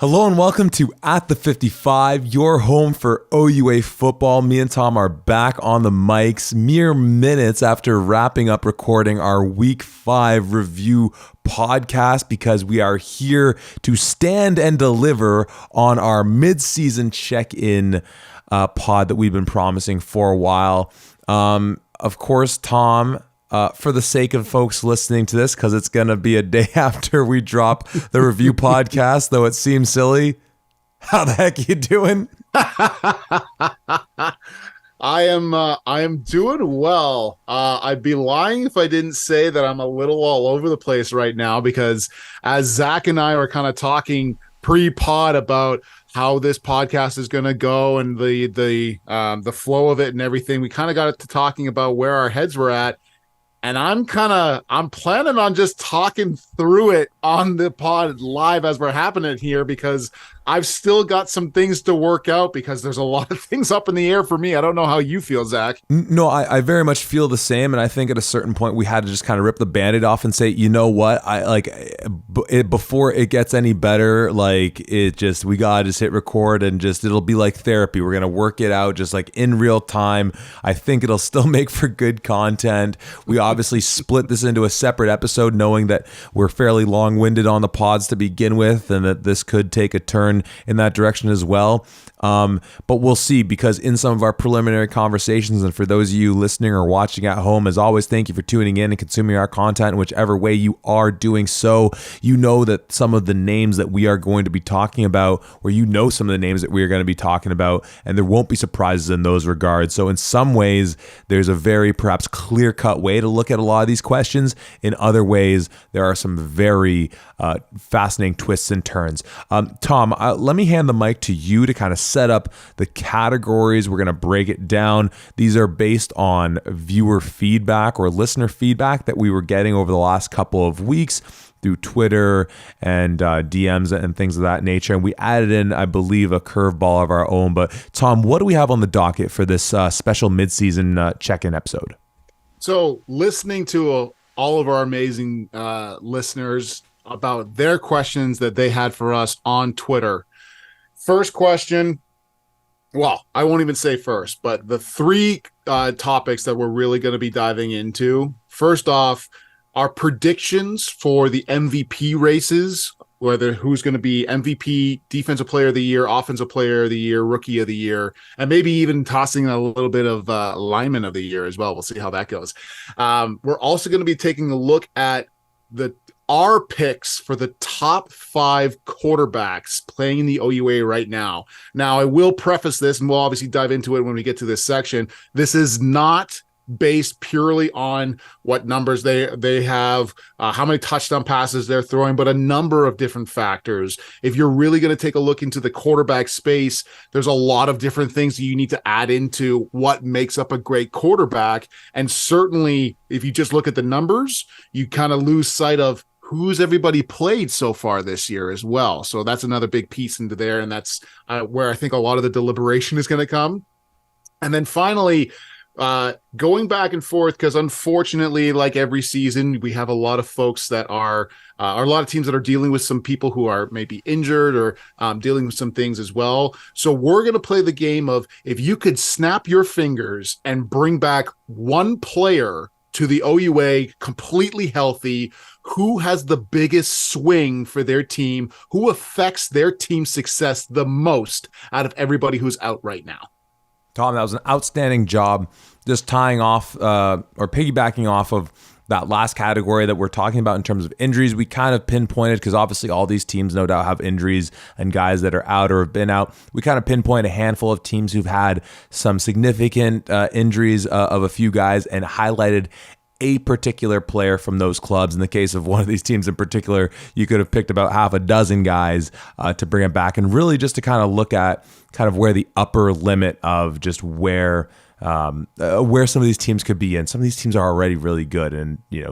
Hello and welcome to At the 55, your home for OUA football. Me and Tom are back on the mics mere minutes after wrapping up recording our Week 5 review podcast because we are here to stand and deliver on our mid-season check-in pod that we've been promising for a while. Of course, Tom, for the sake of folks listening to this, because it's going to be a day after we drop the review podcast, though it seems silly. How the heck you doing? I am doing well. I'd be lying if I didn't say that I'm a little all over the place right now, because as Zach and I were kind of talking pre-pod about how this podcast is going to go and the flow of it and everything, we kind of got to talking about where our heads were at. And I'm planning on just talking through it on the pod live as we're happening here, because I've still got some things to work out, because there's a lot of things up in the air for me. I don't know how you feel, Zach. No, I very much feel the same. And I think at a certain point we had to just kind of rip the Band-Aid off and say, you know what, before it gets any better, we got to just hit record and it'll be like therapy. We're going to work it out just like in real time. I think it'll still make for good content. We obviously split this into a separate episode, knowing that we're fairly long-winded on the pods to begin with, and that this could take a turn in that direction as well. But we'll see, because in some of our preliminary conversations, and for those of you listening or watching at home, as always, thank you for tuning in and consuming our content in whichever way you are doing so. You know that some of the names that we are going to be talking about, or you know some of the names that we are going to be talking about, and there won't be surprises in those regards. So in some ways, there's a very perhaps clear-cut way to look at a lot of these questions. In other ways, there are some very fascinating twists and turns. Tom, let me hand the mic to you to kind of set up the categories. We're going to break it down. These are based on viewer feedback or listener feedback that we were getting over the last couple of weeks through Twitter and DMs and things of that nature. And we added in, I believe, a curveball of our own. But Tom, what do we have on the docket for this special mid-season check-in episode? So listening to all of our amazing listeners about their questions that they had for us on Twitter. First question, well, I won't even say first, but the three topics that we're really going to be diving into. First off, our predictions for the MVP races, whether who's going to be MVP, Defensive Player of the Year, Offensive Player of the Year, Rookie of the Year, and maybe even tossing a little bit of Lineman of the Year as well. We'll see how that goes. We're also going to be taking a look at our picks for the top 5 quarterbacks playing in the OUA right now. Now, I will preface this, and we'll obviously dive into it when we get to this section. This is not based purely on what numbers they have, how many touchdown passes they're throwing, but a number of different factors. If you're really going to take a look into the quarterback space, there's a lot of different things that you need to add into what makes up a great quarterback. And certainly, if you just look at the numbers, you kind of lose sight of who's everybody played so far this year as well. So that's another big piece into there, and that's where I think a lot of the deliberation is going to come. And then finally, going back and forth, because unfortunately, like every season, we have a lot of folks that are a lot of teams that are dealing with some people who are maybe injured or dealing with some things as well. So we're going to play the game of, if you could snap your fingers and bring back one player to the OUA completely healthy, who has the biggest swing for their team, who affects their team's success the most out of everybody who's out right now. Tom, that was an outstanding job just tying off or piggybacking off of that last category that we're talking about in terms of injuries. We kind of pinpointed, because obviously all these teams no doubt have injuries and guys that are out or have been out. We kind of pinpoint a handful of teams who've had some significant injuries of a few guys, and highlighted a particular player from those clubs. In the case of one of these teams in particular, you could have picked about half a dozen guys to bring it back, and really just to kind of look at kind of where the upper limit of just where some of these teams could be in. Some of these teams are already really good, and we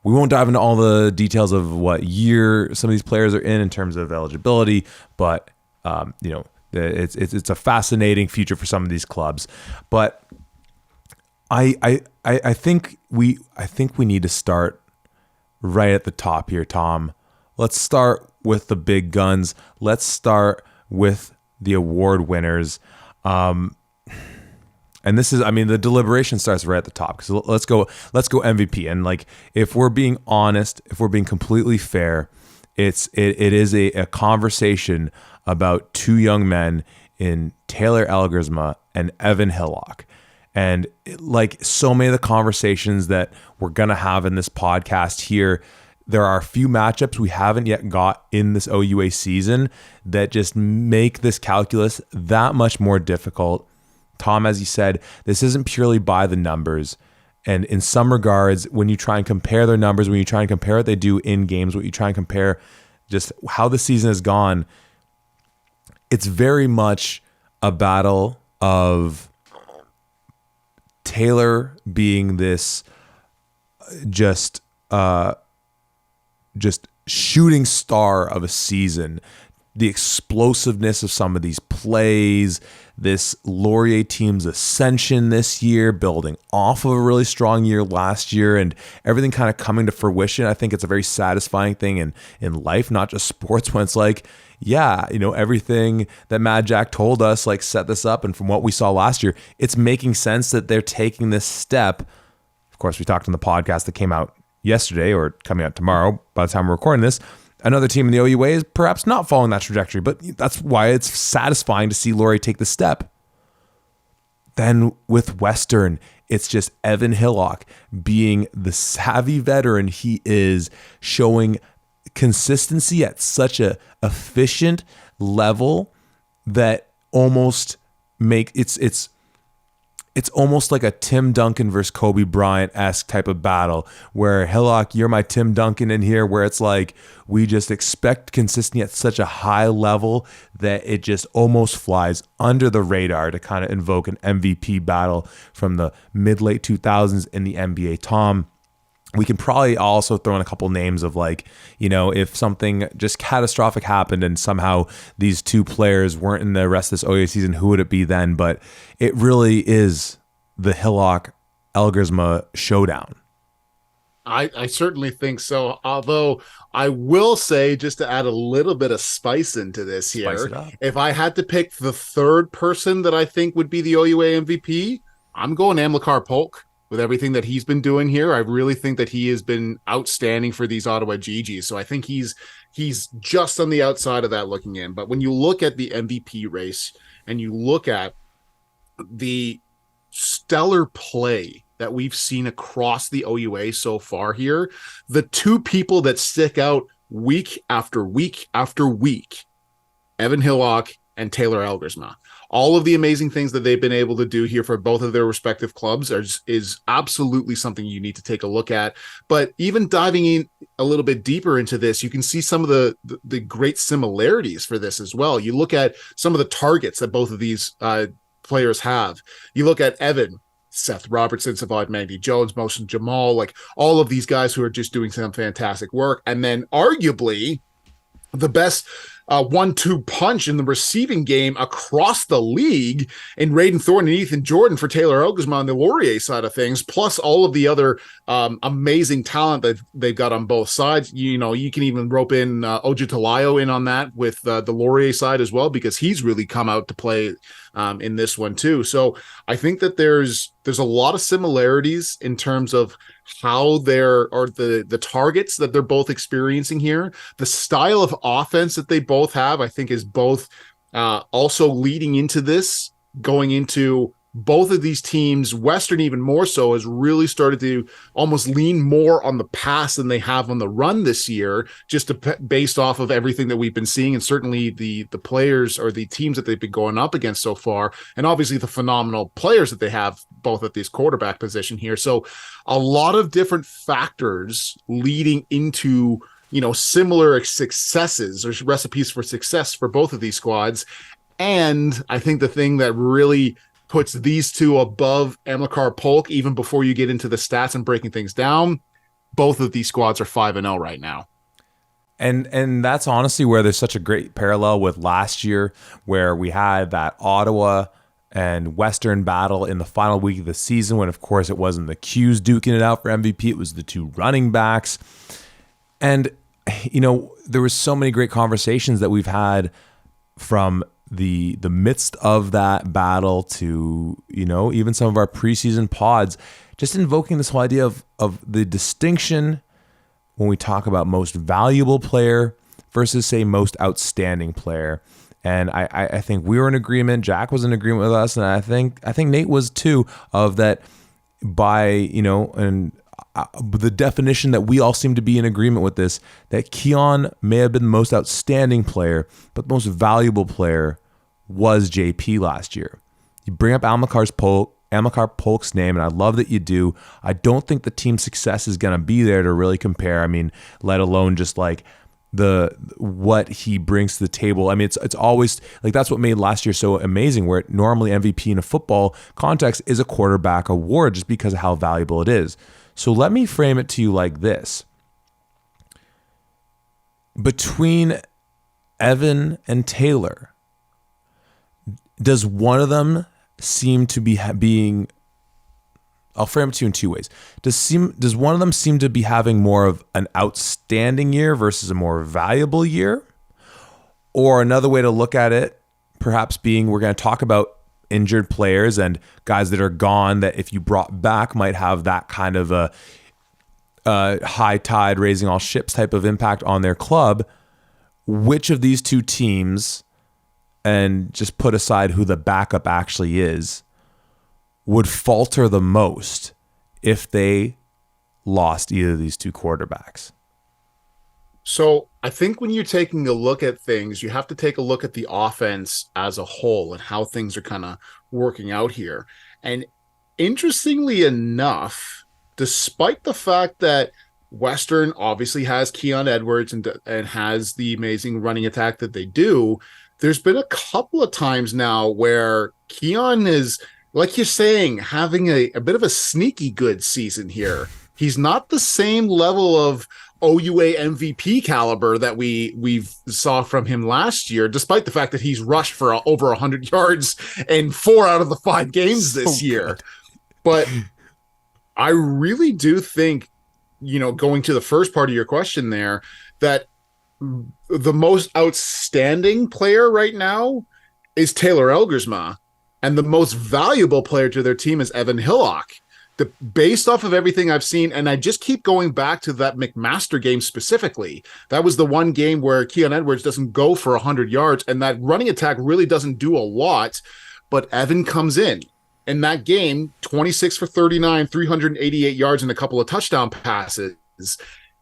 won't dive into all the details of what year some of these players are in terms of eligibility, but it's a fascinating future for some of these clubs. But I think we need to start right at the top here, Tom. let's start with the big guns. Let's start with the award winners. And this is, I mean, the deliberation starts right at the top. So let's go MVP. And like, if we're being honest, if we're being completely fair, it is a conversation about two young men in Taylor Elgersma and Evan Hillock. And like so many of the conversations that we're going to have in this podcast here, there are a few matchups we haven't yet got in this OUA season that just make this calculus that much more difficult. Tom, as you said, this isn't purely by the numbers. And in some regards, when you try and compare their numbers, when you try and compare what they do in games, what you try and compare just how the season has gone, it's very much a battle of Taylor being this just shooting star of a season, the explosiveness of some of these plays, this Laurier team's ascension this year, building off of a really strong year last year, and everything kind of coming to fruition. I think it's a very satisfying thing in life, not just sports, when it's like, yeah, you know, everything that Mad Jack told us, like, set this up. And from what we saw last year, it's making sense that they're taking this step. Of course, we talked on the podcast that came out yesterday, or coming out tomorrow by the time we're recording this. Another team in the OUA is perhaps not following that trajectory, but that's why it's satisfying to see Laurier take the step. Then with Western, it's just Evan Hillock being the savvy veteran he is, showing consistency at such a efficient level that almost make it's almost like a Tim Duncan versus Kobe Bryant-esque type of battle, where Hillock, you're my Tim Duncan in here, where it's like we just expect consistency at such a high level that it just almost flies under the radar to kind of invoke an MVP battle from the mid-late 2000s in the NBA. Tom, we can probably also throw in a couple names of, like, you know, if something just catastrophic happened and somehow these two players weren't in the rest of this OUA season, who would it be then? But it really is the Hillock-Elgersma showdown. I certainly think so. Although I will say, just to add a little bit of spice into this here, if I had to pick the third person that I think would be the OUA MVP, I'm going Amilcar Polk. With everything that he's been doing here, I really think that he has been outstanding for these Ottawa GGs. So I think he's just on the outside of that looking in. But when you look at the MVP race and you look at the stellar play that we've seen across the OUA so far here, the two people that stick out week after week after week, Evan Hillock and Taylor Elgersma. All of the amazing things that they've been able to do here for both of their respective clubs is absolutely something you need to take a look at. But even diving in a little bit deeper into this, you can see some of the great similarities for this as well. You look at some of the targets that both of these players have. You look at Evan, Seth Robertson, Savad Mandy Jones, Mohsen Jamal, like all of these guys who are just doing some fantastic work. And then arguably the best 1-2 punch in the receiving game across the league in Raiden Thornton and Ethan Jordan for Taylor Elgersma on the Laurier side of things, plus all of the other amazing talent that they've got on both sides. You know, you can even rope in Ojo Talayo in on that with the Laurier side as well, because he's really come out to play in this one too. So I think that there's a lot of similarities in terms of how the targets that they're both experiencing here. The style of offense that they both have, I think, is both also leading into this, going into both of these teams. Western even more so has really started to almost lean more on the pass than they have on the run this year, just based off of everything that we've been seeing, and certainly the players or the teams that they've been going up against so far, and obviously the phenomenal players that they have both at this quarterback position here. So a lot of different factors leading into, you know, similar successes or recipes for success for both of these squads. And I think the thing that really puts these two above Amilcar Polk, even before you get into the stats and breaking things down, both of these squads are 5-0 right now. And that's honestly where there's such a great parallel with last year, where we had that Ottawa and Western battle in the final week of the season, when of course it wasn't the Qs duking it out for MVP, it was the two running backs. And there was so many great conversations that we've had from the midst of that battle to, even some of our preseason pods, just invoking this whole idea of the distinction when we talk about most valuable player versus, say, most outstanding player. And I think we were in agreement. Jack was in agreement with us, and I think Nate was too, of that by, the definition that we all seem to be in agreement with this, that Keon may have been the most outstanding player, but the most valuable player was JP last year. You bring up Amilcar Polk's name, and I love that you do. I don't think the team's success is going to be there to really compare. I mean, let alone just like what he brings to the table. I mean, it's always like, that's what made last year so amazing, where normally MVP in a football context is a quarterback award just because of how valuable it is. So let me frame it to you like this. Between Evan and Taylor, does one of them seem to be being, I'll frame it to you in two ways. Does one of them seem to be having more of an outstanding year versus a more valuable year? Or another way to look at it, perhaps being, we're going to talk about injured players and guys that are gone that if you brought back might have that kind of a high tide raising all ships type of impact on their club. Which of these two teams, and just put aside who the backup actually is, would falter the most if they lost either of these two quarterbacks? So I think when you're taking a look at things, you have to take a look at the offense as a whole and how things are kind of working out here. And interestingly enough, despite the fact that Western obviously has Keon Edwards and has the amazing running attack that they do, there's been a couple of times now where Keon is, like you're saying, having a bit of a sneaky good season here. He's not the same level of OUA MVP caliber that we've saw from him last year, despite the fact that he's rushed for over 100 yards in 4 out of the 5 games this year. But I really do think, going to the first part of your question there, that the most outstanding player right now is Taylor Elgersma, and the most valuable player to their team is Evan Hillock. Based off of everything I've seen, and I just keep going back to that McMaster game specifically. That was the one game where Keon Edwards doesn't go for 100 yards, and that running attack really doesn't do a lot, but Evan comes in that game, 26 for 39, 388 yards and a couple of touchdown passes.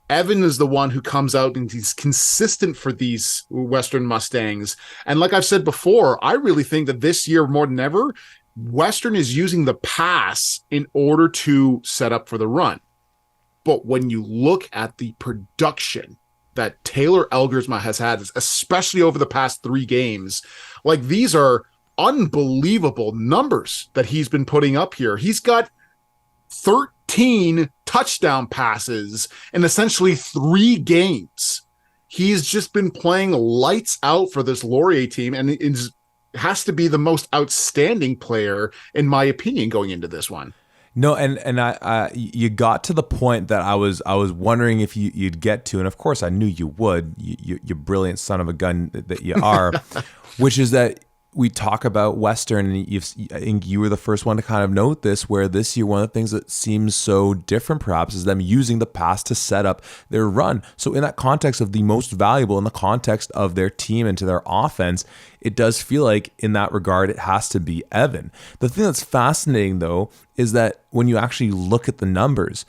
Evan is the one who comes out and he's consistent for these Western Mustangs. And like I've said before, I really think that this year more than ever, Western is using the pass in order to set up for the run. But when you look at the production that Taylor Elgersma has had, especially over the past 3 games, like, these are unbelievable numbers that he's been putting up here. He's got 13 touchdown passes in essentially 3 games. He's just been playing lights out for this Laurier team, and is has to be the most outstanding player, in my opinion, going into this one. No, and I you got to the point that I was wondering if you'd get to, and of course I knew you would. You brilliant son of a gun that you are, which is that we talk about Western, and I think you were the first one to kind of note this, where this year, one of the things that seems so different perhaps is them using the pass to set up their run. So in that context of the most valuable, in the context of their team and to their offense, it does feel like in that regard, it has to be Evan. The thing that's fascinating though, is that when you actually look at the numbers,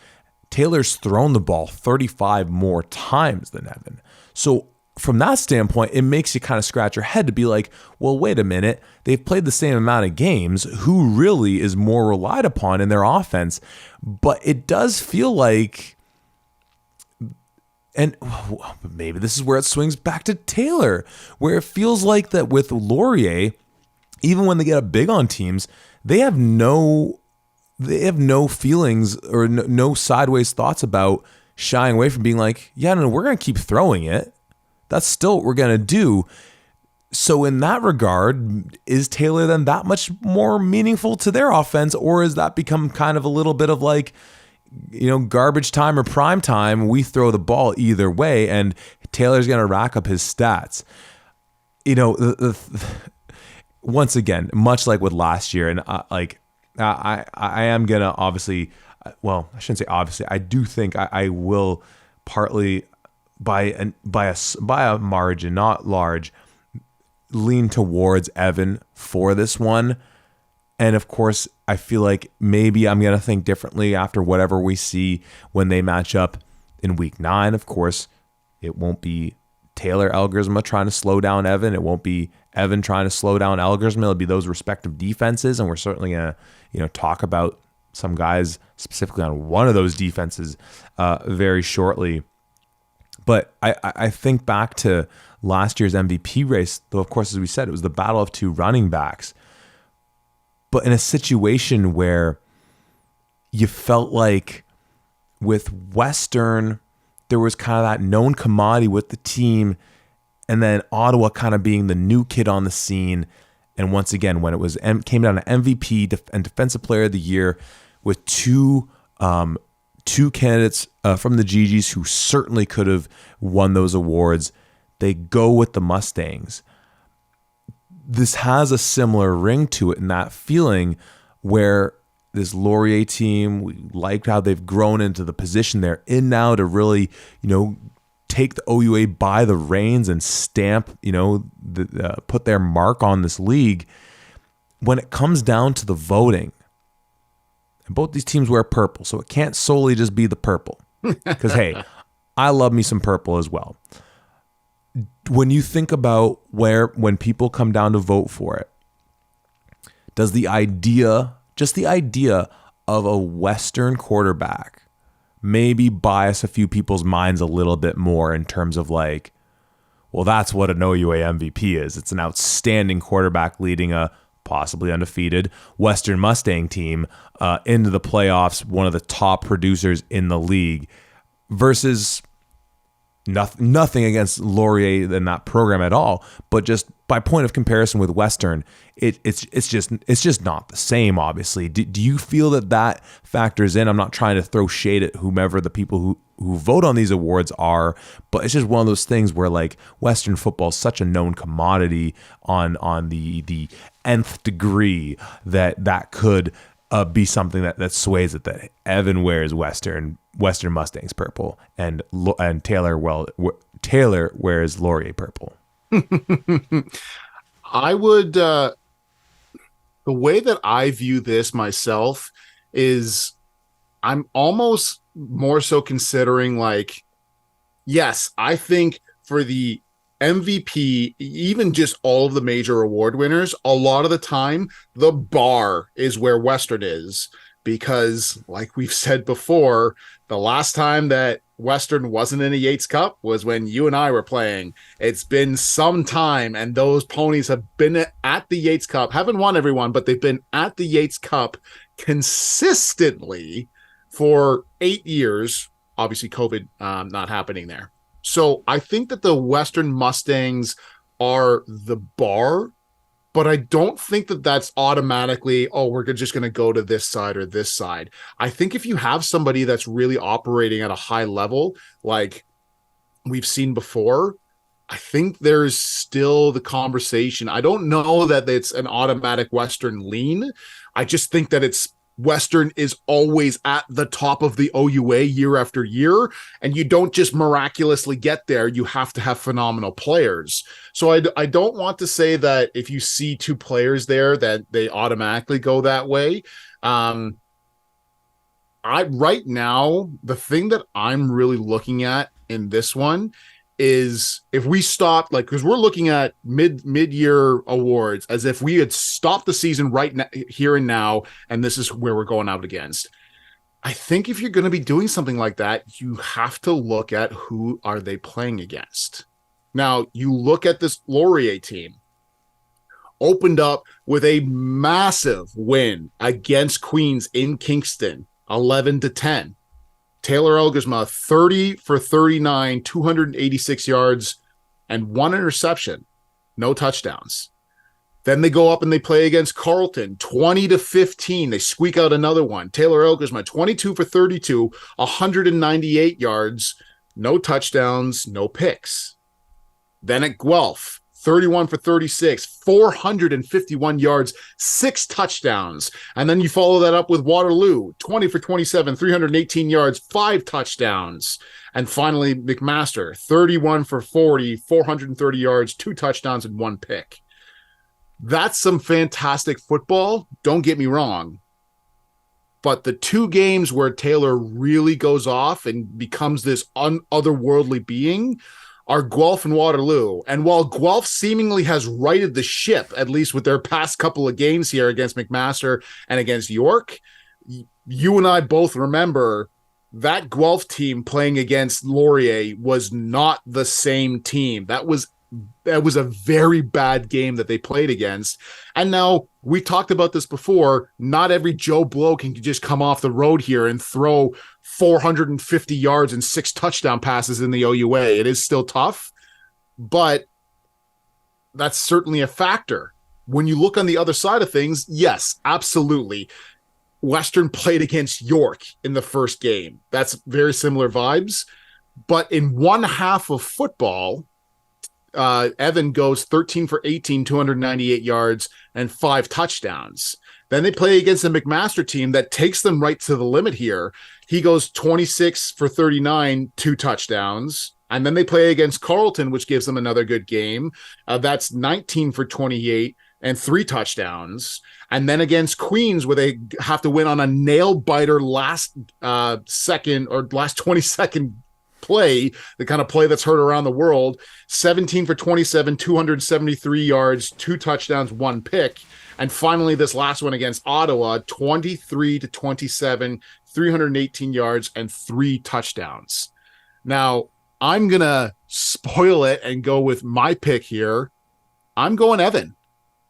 Taylor's thrown the ball 35 more times than Evan. So from that standpoint, it makes you kind of scratch your head to be like, well, wait a minute. They've played the same amount of games. Who really is more relied upon in their offense? But it does feel like, and maybe this is where it swings back to Taylor, where it feels like that with Laurier, even when they get up big on teams, they have no feelings or no sideways thoughts about shying away from being like, yeah, no, we're going to keep throwing it. That's still what we're going to do. So in that regard, is Taylor then that much more meaningful to their offense, or has that become kind of a little bit of like, garbage time or prime time, we throw the ball either way, and Taylor's going to rack up his stats. Once again, much like with last year, and I am going to obviously, well, I shouldn't say obviously, I do think I will partly by a margin, not large, lean towards Evan for this one. And of course, I feel like maybe I'm going to think differently after whatever we see when they match up in week 9. Of course, it won't be Taylor Elgersma trying to slow down Evan. It won't be Evan trying to slow down Elgersma. It'll be those respective defenses. And we're certainly going to, talk about some guys specifically on one of those defenses very shortly. But I think back to last year's MVP race, though, of course, as we said, it was the battle of 2 running backs. But in a situation where you felt like with Western, there was kind of that known commodity with the team, and then Ottawa kind of being the new kid on the scene. And once again, when it came down to MVP and Defensive Player of the Year with two candidates from the GGs who certainly could have won those awards, they go with the Mustangs. This has a similar ring to it in that feeling where this Laurier team, we liked how they've grown into the position they're in now to really, take the OUA by the reins and stamp, put their mark on this league. When it comes down to the voting, and both these teams wear purple, so it can't solely just be the purple. Because, hey, I love me some purple as well. When you think about when people come down to vote for it, does just the idea of a Western quarterback maybe bias a few people's minds a little bit more in terms of like, well, that's what an OUA MVP is. It's an outstanding quarterback leading a possibly undefeated Western Mustang team into the playoffs, one of the top producers in the league, versus nothing against Laurier and that program at all, but just by point of comparison with Western, it's just not the same. Obviously, do you feel that factors in? I'm not trying to throw shade at whomever the people who vote on these awards are, but it's just one of those things where like Western football is such a known commodity on the nth degree that could be something that sways it. That Evan wears Western Mustangs purple, and Taylor wears Laurier purple. I would the way that I view this myself is I'm almost more so considering like, yes, I think for the MVP, even just all of the major award winners, a lot of the time the bar is where Western is, because like we've said before, the last time that Western wasn't in a Yates Cup was when you and I were playing. It's been some time, and those ponies have been at the Yates Cup, haven't won everyone, but they've been at the Yates Cup consistently for 8 years. Obviously, COVID not happening there. So I think that the Western Mustangs are the bar, but I don't think that that's automatically, oh, we're just going to go to this side or this side. I think if you have somebody that's really operating at a high level, like we've seen before, I think there's still the conversation. I don't know that it's an automatic Western lean. I just think that it's Western is always at the top of the OUA year after year, and you don't just miraculously get there. You have to have phenomenal players. So I don't want to say that if you see 2 players there that they automatically go that way. Right now, the thing that I'm really looking at in this one is if we stop, like, because we're looking at mid-year awards as if we had stopped the season right now, here and now, and this is where we're going out against. I think if you're going to be doing something like that, you have to look at who are they playing against. Now, you look at this Laurier team, opened up with a massive win against Queens in Kingston, 11-10. Taylor Elgersma, 30 for 39, 286 yards, and 1 interception, no touchdowns. Then they go up and they play against Carleton, 20-15. They squeak out another one. Taylor Elkersma, 22 for 32, 198 yards, no touchdowns, no picks. Then at Guelph, 31 for 36, 451 yards, 6 touchdowns. And then you follow that up with Waterloo, 20 for 27, 318 yards, 5 touchdowns. And finally, McMaster, 31 for 40, 430 yards, 2 touchdowns, and 1 pick. That's some fantastic football. Don't get me wrong. But the 2 games where Taylor really goes off and becomes this otherworldly being are Guelph and Waterloo. And while Guelph seemingly has righted the ship, at least with their past couple of games here against McMaster and against York, you and I both remember that Guelph team playing against Laurier was not the same team. That was a very bad game that they played against. And now, we talked about this before, not every Joe Blow can just come off the road here and throw 450 yards and 6 touchdown passes in the OUA. It is still tough, but that's certainly a factor. When you look on the other side of things, yes, absolutely. Western played against York in the first game. That's very similar vibes. But in one half of football, Evan goes 13 for 18, 298 yards, and 5 touchdowns. Then they play against a McMaster team that takes them right to the limit here. He goes 26 for 39, 2 touchdowns. And then they play against Carleton, which gives them another good game. That's 19 for 28 and 3 touchdowns. And then against Queens, where they have to win on a nail-biter last second or last 20-second play, the kind of play that's heard around the world, 17 for 27, 273 yards, 2 touchdowns, 1 pick. And finally, this last one against Ottawa, 23-27, 318 yards, and 3 touchdowns. Now, I'm going to spoil it and go with my pick here. I'm going Evan.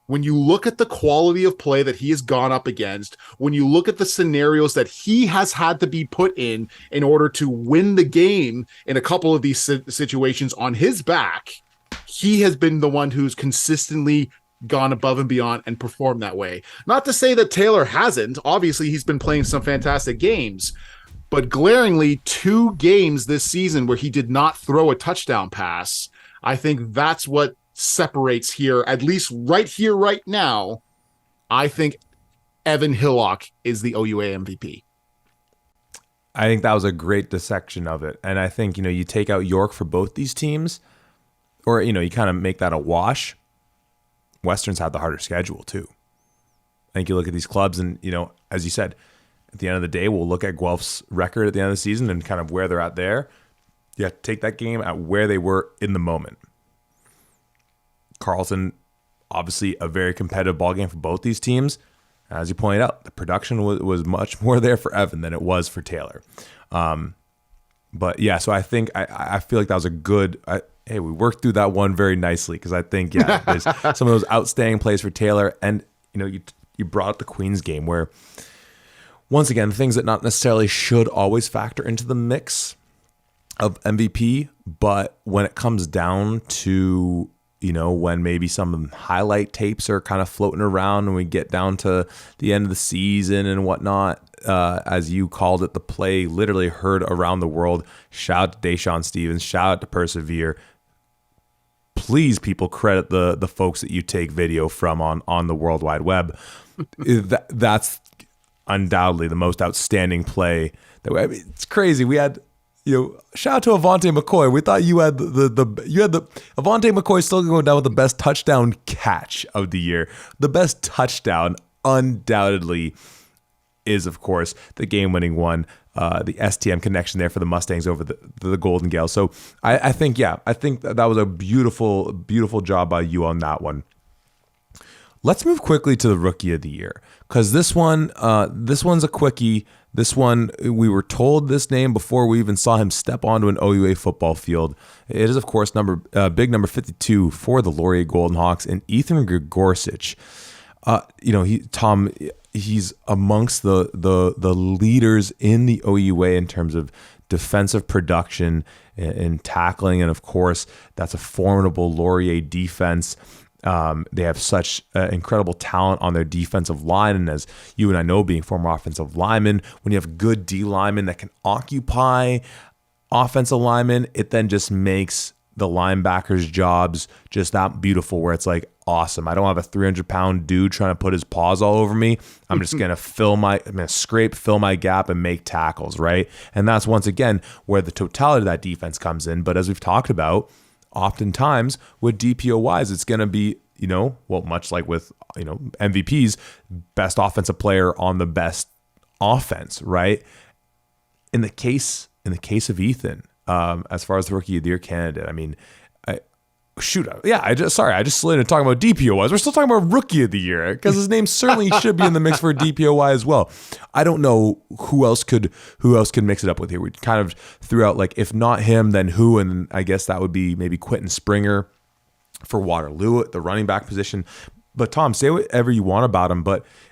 When you look at the quality of play that he has gone up against, when you look at the scenarios that he has had to be put in order to win the game in a couple of these situations on his back, he has been the one who's consistently gone above and beyond and performed that way. Not to say that Taylor hasn't. Obviously, he's been playing some fantastic games, but glaringly 2 games this season where he did not throw a touchdown pass. I think that's what separates here, at least right here, right now. I think Evan Hillock is the OUA MVP. I think that was a great dissection of it. And I think, you take out York for both these teams, or, you kind of make that a wash. Western's had the harder schedule too. I think you look at these clubs and, as you said, at the end of the day, we'll look at Guelph's record at the end of the season and kind of where they're at there. You have to take that game at where they were in the moment. Carleton, obviously a very competitive ball game for both these teams. As you pointed out, the production was much more there for Evan than it was for Taylor. But yeah, so I think I feel like that was a good. We worked through that one very nicely because I think there's some of those outstanding plays for Taylor, and you brought up the Queens game where, once again, things that not necessarily should always factor into the mix of MVP, but when it comes down to when maybe some highlight tapes are kind of floating around and we get down to the end of the season and whatnot, as you called it, the play literally heard around the world. Shout out to Deshaun Stevens. Shout out to Persevere. Please, people, credit the folks that you take video from on the World Wide Web. That's undoubtedly the most outstanding play. It's crazy. We had... shout out to Avante McCoy. We thought you had the Avante McCoy still going down with the best touchdown catch of the year. The best touchdown undoubtedly is, of course, the game-winning one, the STM connection there for the Mustangs over the Golden Gales. So I think that was a beautiful, beautiful job by you on that one. Let's move quickly to the Rookie of the Year, because this one's a quickie. This one, we were told this name before we even saw him step onto an OUA football field. It is, of course, big number 52 for the Laurier Golden Hawks, and Ethan Gregorsic. He's amongst the leaders in the OUA in terms of defensive production and tackling, and of course, that's a formidable Laurier defense. They have such incredible talent on their defensive line. And as you and I know, being former offensive linemen, when you have good D linemen that can occupy offensive linemen, it then just makes the linebackers' jobs just that beautiful, where it's like, awesome. I don't have a 300-pound dude trying to put his paws all over me. I'm just going to fill my gap and make tackles, right? And that's once again where the totality of that defense comes in. But as we've talked about, oftentimes with DPOYs, it's going to be, much like with, MVPs, best offensive player on the best offense, right? In the case of Ethan, as far as the rookie of the year candidate, I mean, I just slid into talking about DPOYs. We're still talking about rookie of the year because his name certainly should be in the mix for a DPOY as well. I don't know who else could mix it up with here. We kind of threw out, like, if not him, then who? And I guess that would be maybe Quentin Springer for Waterloo at the running back position. But Tom, say whatever you want about him,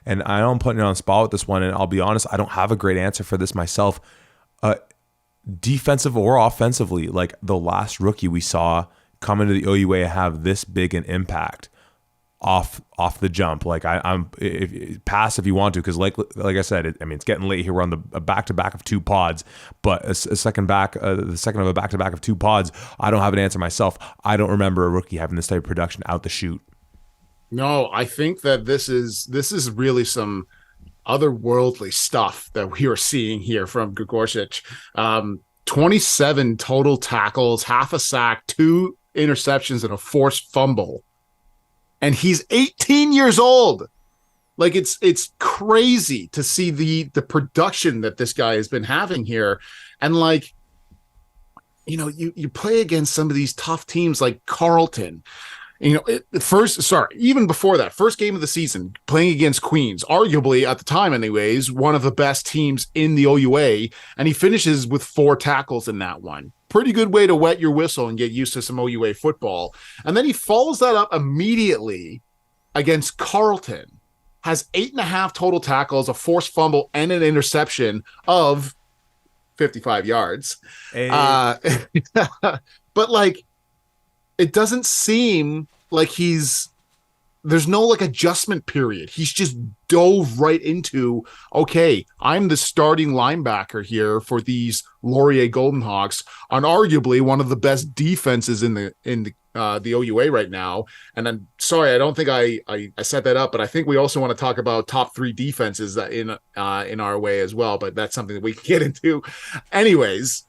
and I know I'm putting it on the spot with this one, and I'll be honest, I don't have a great answer for this myself. Defensive or offensively, like the last rookie we saw come into the OUA have this big an impact off the jump. Like I'm pass if you want to, because like I said, it's getting late here. We're on the back-to-back of two pods, but the second of a back-to-back of two pods, I don't have an answer myself. I don't remember a rookie having this type of production out the chute. No, I think that this is really some otherworldly stuff that we are seeing here from Gregorczyk. 27 total tackles, half a sack, 2 interceptions, and a forced fumble. And he's 18 years old. Like, it's crazy to see the production that this guy has been having here. And like, you play against some of these tough teams like Carleton. Even before that, first game of the season, playing against Queens, arguably at the time anyways, one of the best teams in the OUA, and he finishes with 4 tackles in that one. Pretty good way to wet your whistle and get used to some OUA football. And then he follows that up immediately against Carleton, has 8.5 total tackles, a forced fumble, and an interception of 55 yards. Hey. But like, it doesn't seem like there's no like adjustment period. He's just dove right into, okay, I'm the starting linebacker here for these Laurier Golden Hawks on arguably one of the best defenses in the OUA right now. And I'm sorry, I don't think I set that up, but I think we also want to talk about top 3 defenses that in our way as well. But that's something that we can get into. Anyways,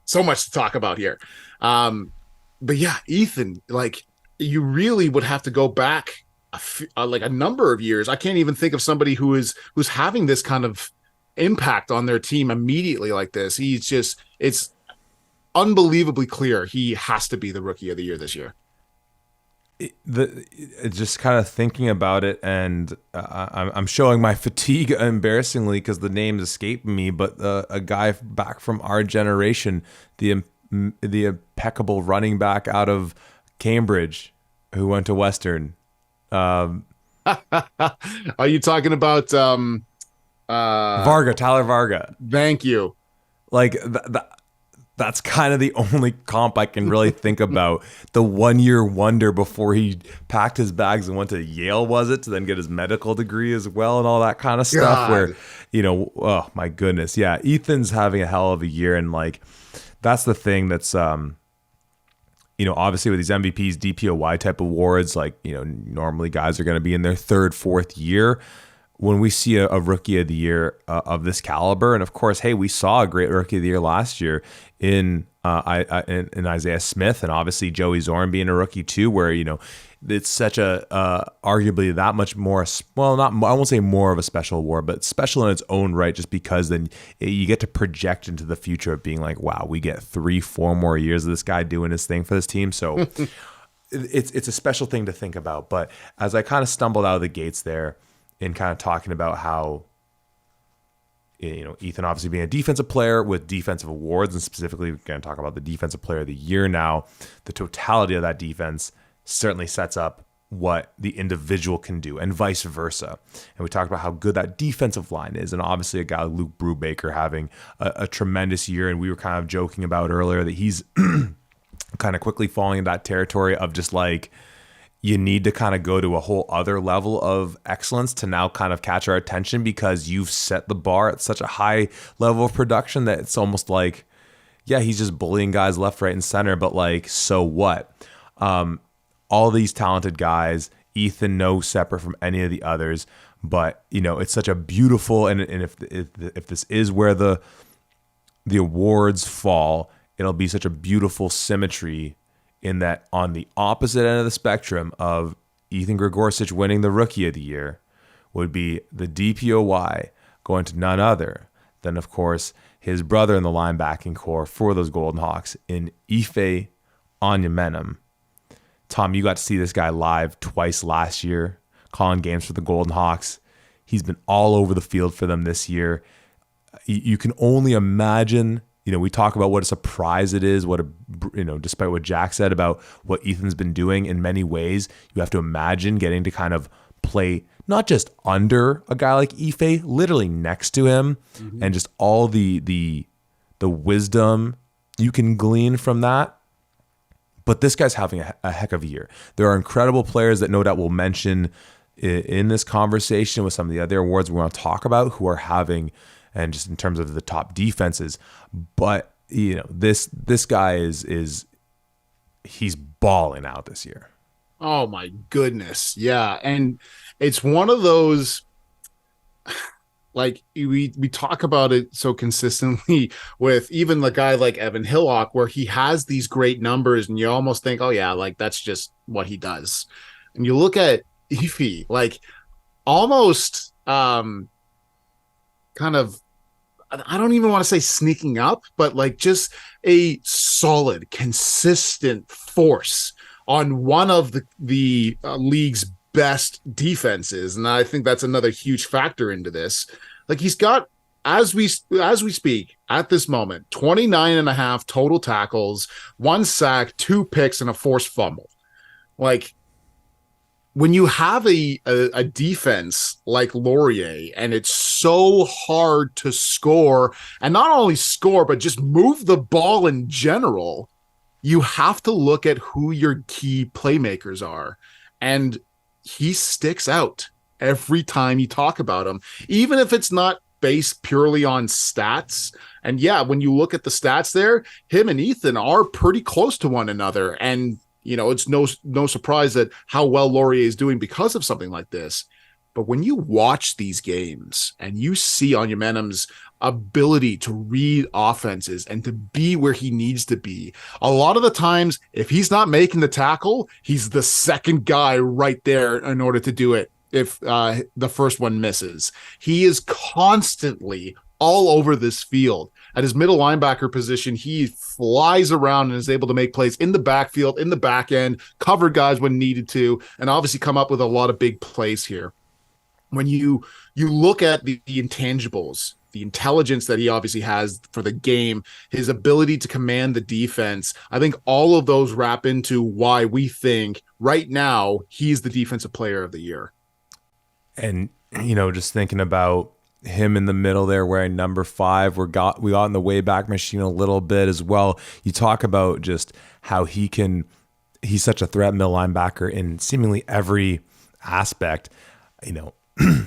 so much to talk about here. But yeah, Ethan, like, you really would have to go back like a number of years. I can't even think of somebody who's having this kind of impact on their team immediately like this. It's unbelievably clear he has to be the rookie of the year this year. Just kind of thinking about it, and I'm showing my fatigue embarrassingly because the names escape me, but a guy back from our generation, the impeccable running back out of Cambridge who went to Western. Are you talking about Tyler Varga? Thank you. Like that's kind of the only comp I can really think about. The 1-year wonder before he packed his bags and went to Yale, was it, to then get his medical degree as well and all that kind of stuff. God. Where, oh my goodness. Yeah. Ethan's having a hell of a year. And like, that's the thing that's, obviously with these MVPs, DPOY type awards, like, normally guys are going to be in their 3rd, 4th year. When we see a rookie of the year of this caliber, and of course, hey, we saw a great rookie of the year last year in Isaiah Smith, and obviously Joey Zorn being a rookie too, where, it's such a arguably that much more, well, not I won't say more of a special award, but special in its own right, just because then you get to project into the future of being like, wow, we get 3-4 more years of this guy doing his thing for this team. So it's a special thing to think about. But as I kind of stumbled out of the gates there in kind of talking about how, Ethan obviously being a defensive player with defensive awards, and specifically we're going to talk about the defensive player of the year now, the totality of that defense certainly sets up what the individual can do and vice versa. And we talked about how good that defensive line is. And obviously a guy like Luke Brubaker having a tremendous year. And we were kind of joking about earlier that he's kind of quickly falling in that territory of just like, you need to kind of go to a whole other level of excellence to now kind of catch our attention, because you've set the bar at such a high level of production that it's almost like, yeah, he's just bullying guys left, right, and center, but like, so what? All these talented guys, Ethan no separate from any of the others, but it's such a beautiful, and if this is where the awards fall, it'll be such a beautiful symmetry in that on the opposite end of the spectrum of Ethan Gregorcic winning the Rookie of the Year would be the DPOY going to none other than, of course, his brother in the linebacking core for those Golden Hawks in Ife Onyemenem. Tom, you got to see this guy live twice last year, calling games for the Golden Hawks. He's been all over the field for them this year. You can only imagine. We talk about what a surprise it is, despite what Jack said about what Ethan's been doing in many ways, you have to imagine getting to kind of play not just under a guy like Ife, literally next to him, and just all the wisdom you can glean from that. But this guy's having a heck of a year. There are incredible players that no doubt we'll mention in this conversation with some of the other awards we want to talk about who are having, and just in terms of the top defenses. But this guy is he's balling out this year. Oh my goodness. Yeah. And it's one of those, like we talk about it so consistently with even the guy like Evan Hillock, where he has these great numbers and you almost think, oh yeah, like that's just what he does. And you look at Ife, like almost kind of, I don't even want to say sneaking up, but like just a solid, consistent force on one of the league's best defenses. And I think that's another huge factor into this. Like he's got, as we speak at this moment, 29.5 total tackles, 1 sack, 2 picks, and a forced fumble. Like, when you have a defense like Laurier, and it's so hard to score, and not only score, but just move the ball in general, you have to look at who your key playmakers are. And he sticks out every time you talk about him, even if it's not based purely on stats. And yeah, when you look at the stats there, him and Ethan are pretty close to one another. And it's no surprise that how well Laurier is doing because of something like this. But when you watch these games and you see Onyemenem's ability to read offenses and to be where he needs to be, a lot of the times, if he's not making the tackle, he's the second guy right there in order to do it if the first one misses. He is constantly all over this field. At his middle linebacker position, he flies around and is able to make plays in the backfield, in the back end, cover guys when needed to, and obviously come up with a lot of big plays here. When you look at the intangibles, the intelligence that he obviously has for the game, his ability to command the defense, I think all of those wrap into why we think right now he's the defensive player of the year. And, just thinking about him in the middle there wearing number 5, we got in the Wayback Machine a little bit as well. You talk about just how he's such a threat middle linebacker in seemingly every aspect.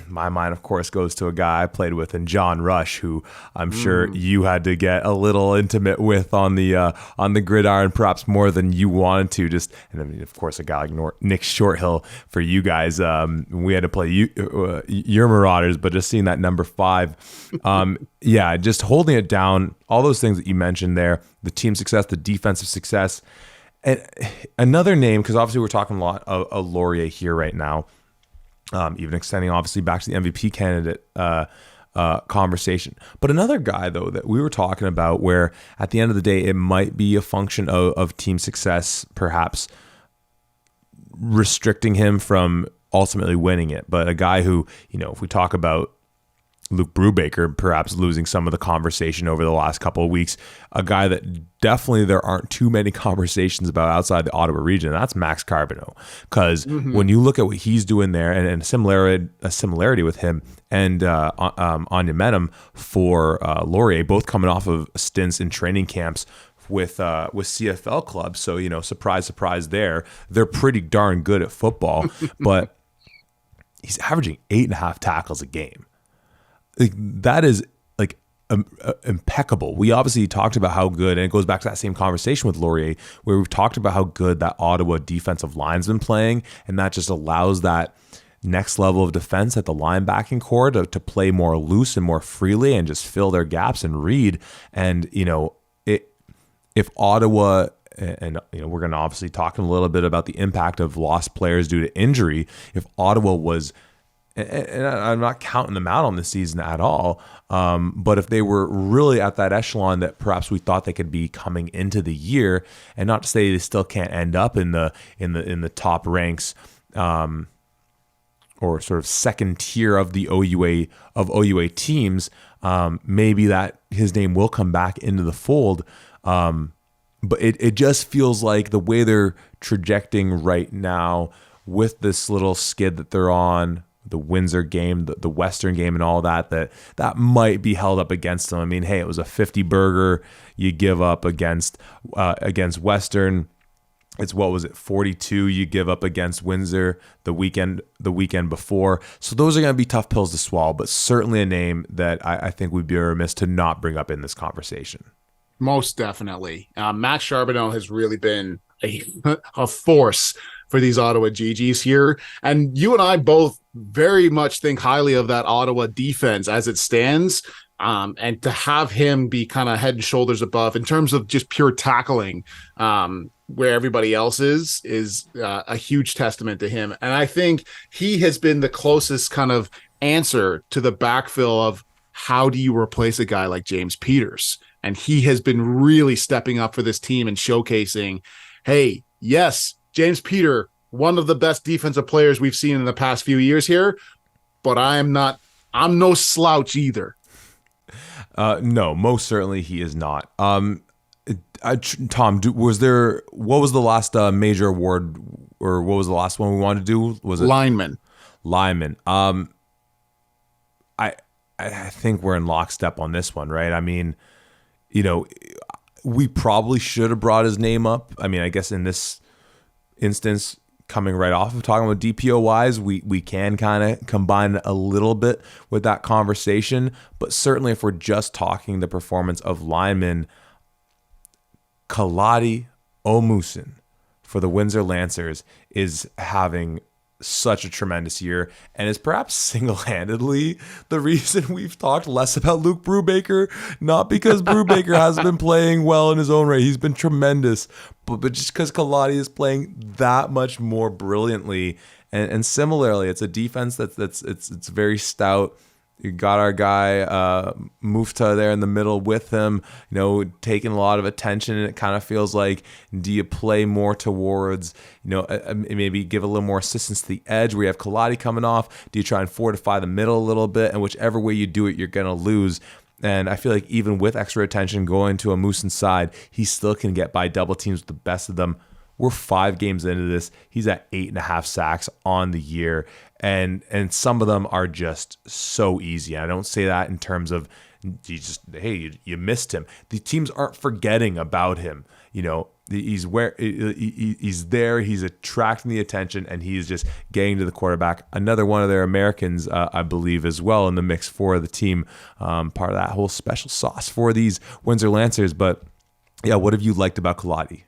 My mind, of course, goes to a guy I played with in John Rush, who I'm sure you had to get a little intimate with on the gridiron, perhaps more than you wanted to. And I mean, of course, a guy like Nick Shorthill for you guys. We had to play your Marauders, but just seeing that number 5, just holding it down. All those things that you mentioned there, the team success, the defensive success, and another name, because obviously we're talking a lot of Laurier here right now. Even extending obviously back to the MVP candidate conversation. But another guy, though, that we were talking about where at the end of the day, it might be a function of team success, perhaps restricting him from ultimately winning it. But a guy who, if we talk about Luke Brubaker perhaps losing some of the conversation over the last couple of weeks, a guy that definitely there aren't too many conversations about outside the Ottawa region, that's Max Carbonneau. Because when you look at what he's doing there, and a similarity with him and Onyemenem for Laurier, both coming off of stints in training camps with CFL clubs. So, surprise, surprise there. They're pretty darn good at football, but he's averaging 8.5 tackles a game. Like, that is like impeccable. We obviously talked about how good, and it goes back to that same conversation with Laurier, where we've talked about how good that Ottawa defensive line's been playing, and that just allows that next level of defense at the linebacking core to play more loose and more freely and just fill their gaps and read. And, if Ottawa, and we're going to obviously talk a little bit about the impact of lost players due to injury, if Ottawa was, and I'm not counting them out on this season at all, but if they were really at that echelon that perhaps we thought they could be coming into the year, and not to say they still can't end up in the top ranks, or sort of second tier of the OUA teams, maybe that his name will come back into the fold. But it just feels like the way they're trajecting right now with this little skid that they're on, the Windsor game, the Western game, and all that might be held up against them. I mean, hey, it was a 50 burger you give up against Western. It's, what was it, 42 you give up against Windsor the weekend before. So those are going to be tough pills to swallow, but certainly a name that I think we'd be remiss to not bring up in this conversation. Most definitely. Matt Charbonneau has really been a force for these Ottawa GGs here. And you and I both very much think highly of that Ottawa defense as it stands. And to have him be kind of head and shoulders above in terms of just pure tackling, where everybody else is a huge testament to him. And I think he has been the closest kind of answer to the backfill of how do you replace a guy like James Peters? And he has been really stepping up for this team and showcasing, hey, yes, James Peter, one of the best defensive players we've seen in the past few years here, but I'm no slouch either. No, most certainly he is not. Tom, what was the last major award, or what was the last one we wanted to do? Was it lineman? I think we're in lockstep on this one, right? I mean, we probably should have brought his name up. I mean, I guess in this instance, coming right off of talking about DPO wise, we can kind of combine a little bit with that conversation. But certainly if we're just talking the performance of linemen, Kaladi Omusin for the Windsor Lancers is having such a tremendous year, and is perhaps single-handedly the reason we've talked less about Luke Brubaker. Not because Brubaker hasn't been playing well in his own right, he's been tremendous, but just because Kaladi is playing that much more brilliantly. And similarly, it's a defense that's very stout. You got our guy Mufta there in the middle with him, taking a lot of attention, and it kind of feels like, do you play more towards, maybe give a little more assistance to the edge where you have Kaladi coming off? Do you try and fortify the middle a little bit? And whichever way you do it, you're going to lose. And I feel like even with extra attention going to a Moose inside, he still can get by double teams with the best of them. We're 5 games into this. He's at 8.5 sacks on the year. And some of them are just so easy. And I don't say that in terms of you missed him. The teams aren't forgetting about him. He's there. He's attracting the attention, and he's just getting to the quarterback. Another one of their Americans, I believe, as well in the mix for the team. Part of that whole special sauce for these Windsor Lancers. But yeah, what have you liked about Kaladi?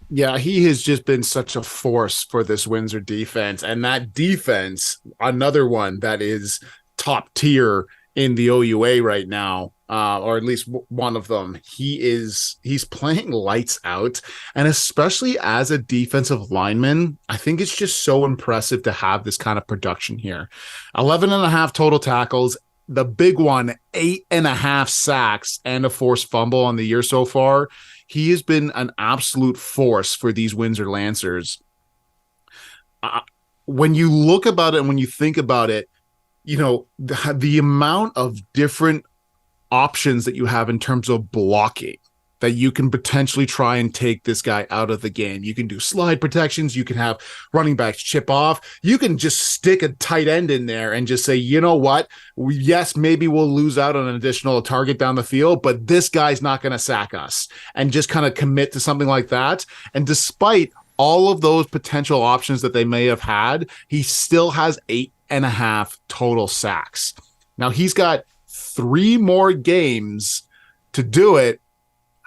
Yeah, he has just been such a force for this Windsor defense. And that defense, another one that is top tier in the OUA right now, or at least one of them. He's playing lights out. And especially as a defensive lineman, I think it's just so impressive to have this kind of production here. 11.5 total tackles. The big one, 8.5 sacks and a forced fumble on the year so far. He has been an absolute force for these Windsor Lancers. When you look about it and when you think about it, the amount of different options that you have in terms of blocking that you can potentially try and take this guy out of the game. You can do slide protections. You can have running backs chip off. You can just stick a tight end in there and just say, you know what? Yes, maybe we'll lose out on an additional target down the field, but this guy's not going to sack us, and just kind of commit to something like that. And despite all of those potential options that they may have had, he still has 8.5 total sacks. Now he's got 3 more games to do it.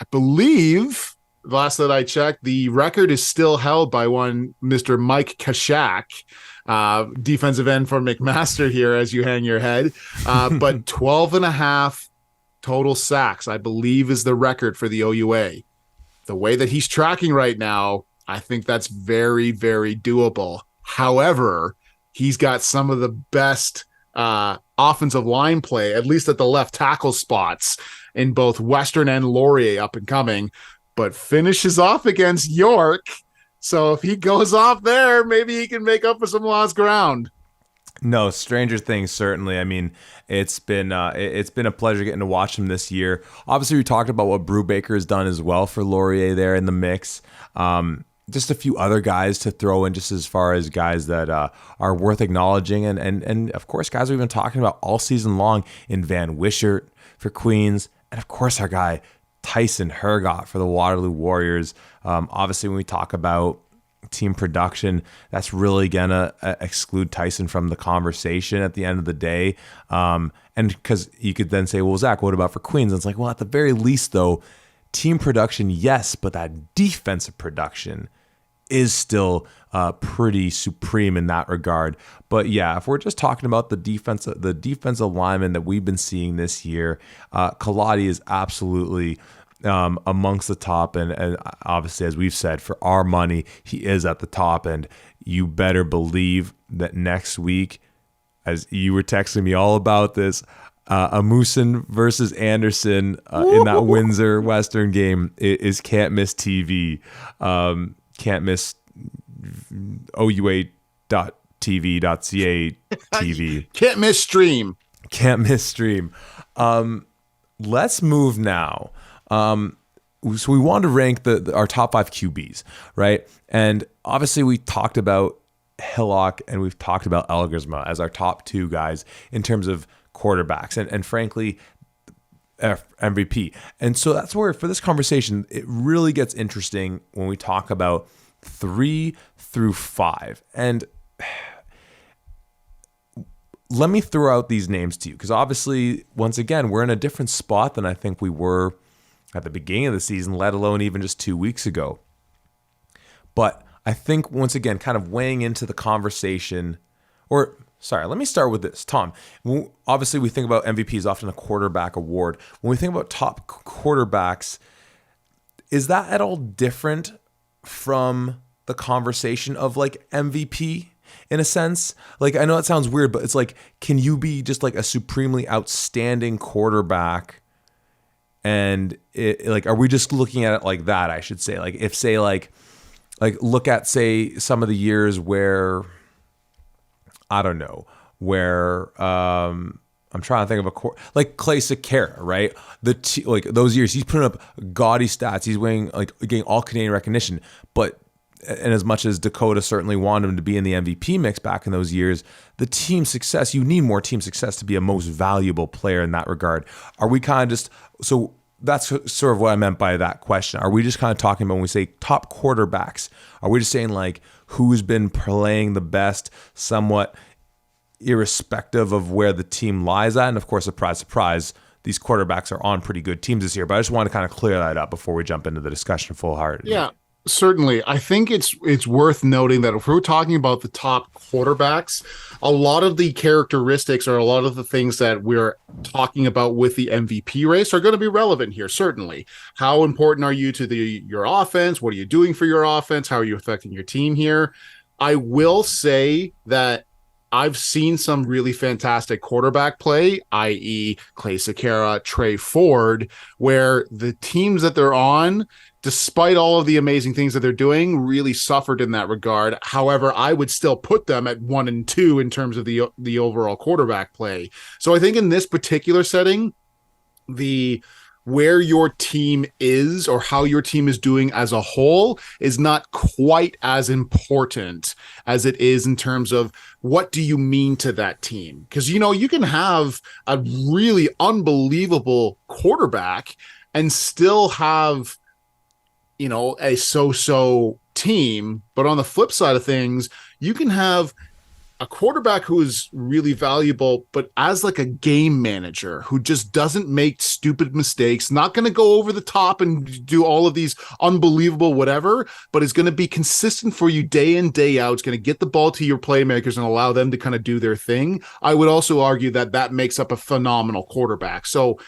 I believe, the last that I checked, the record is still held by one Mr. Mike Kashak, defensive end for McMaster here as you hang your head. But 12.5 total sacks, I believe, is the record for the OUA. The way that he's tracking right now, I think that's very, very doable. However, he's got some of the best offensive line play, at least at the left tackle spots, in both Western and Laurier up and coming, but finishes off against York. So if he goes off there, maybe he can make up for some lost ground. No, stranger things, certainly. I mean, it's been a pleasure getting to watch him this year. Obviously, we talked about what Brubaker has done as well for Laurier there in the mix. Just a few other guys to throw in, just as far as guys that are worth acknowledging. And of course, guys we've been talking about all season long in Van Wishart for Queens. And of course, our guy, Tyson Hergott for the Waterloo Warriors. Obviously, when we talk about team production, that's really going to exclude Tyson from the conversation at the end of the day. And because you could then say, well, Zach, what about for Queens? And it's like, well, at the very least, though, team production, yes, but that defensive production is still pretty supreme in that regard. But yeah, if we're just talking about the defensive lineman that we've been seeing this year, Kaladi is absolutely amongst the top. And obviously, as we've said, for our money, he is at the top. And you better believe that next week, as you were texting me all about this, Amusin versus Anderson in that Windsor Western game is can't miss TV. Can't miss OUA.TV.ca TV. Can't miss stream. Can't miss stream. Let's move now. So we wanted to rank our top 5 QBs, right? And obviously we talked about Hillock and we've talked about Elgersma as our top 2 guys in terms of quarterbacks and frankly MVP. And so that's where, for this conversation, it really gets interesting when we talk about 3 through 5. And let me throw out these names to you, because obviously, once again, we're in a different spot than I think we were at the beginning of the season, let alone even just 2 weeks ago. But I think, once again, kind of weighing into the conversation, or sorry, let me start with this. Tom, obviously we think about MVP as often a quarterback award. When we think about top quarterbacks, is that at all different from the conversation of like MVP in a sense? Like, I know that sounds weird, but it's like, can you be just like a supremely outstanding quarterback? And are we just looking at it like that? I should say, like, if say like look at, say, some of the years where, I don't know, where I'm trying to think of like Clay Sakara, right? Like those years, he's putting up gaudy stats. He's getting all Canadian recognition. But and as much as Dakota certainly wanted him to be in the MVP mix back in those years, the team success, you need more team success to be a most valuable player in that regard. Are we kind of just, so that's sort of what I meant by that question. Are we just kind of talking about when we say top quarterbacks, are we just saying like who's been playing the best somewhat irrespective of where the team lies at? And of course, surprise, surprise, these quarterbacks are on pretty good teams this year. But I just want to kind of clear that up before we jump into the discussion full-heartedly. Yeah. Certainly. I think it's worth noting that if we're talking about the top quarterbacks, a lot of the characteristics or a lot of the things that we're talking about with the MVP race are going to be relevant here, certainly. How important are you to your offense? What are you doing for your offense? How are you affecting your team here? I will say that I've seen some really fantastic quarterback play, i.e. Clay Sakara, Trey Ford, where the teams that they're on, despite all of the amazing things that they're doing, really suffered in that regard. However, I would still put them at 1 and 2 in terms of the overall quarterback play. So I think in this particular setting, the where your team is or how your team is doing as a whole is not quite as important as it is in terms of what do you mean to that team? Because, you know, you can have a really unbelievable quarterback and still have, you know, a so-so team. But on the flip side of things, you can have a quarterback who is really valuable, but as like a game manager who just doesn't make stupid mistakes, not going to go over the top and do all of these unbelievable whatever, but is going to be consistent for you day in, day out. It's going to get the ball to your playmakers and allow them to kind of do their thing. I would also argue that that makes up a phenomenal quarterback. So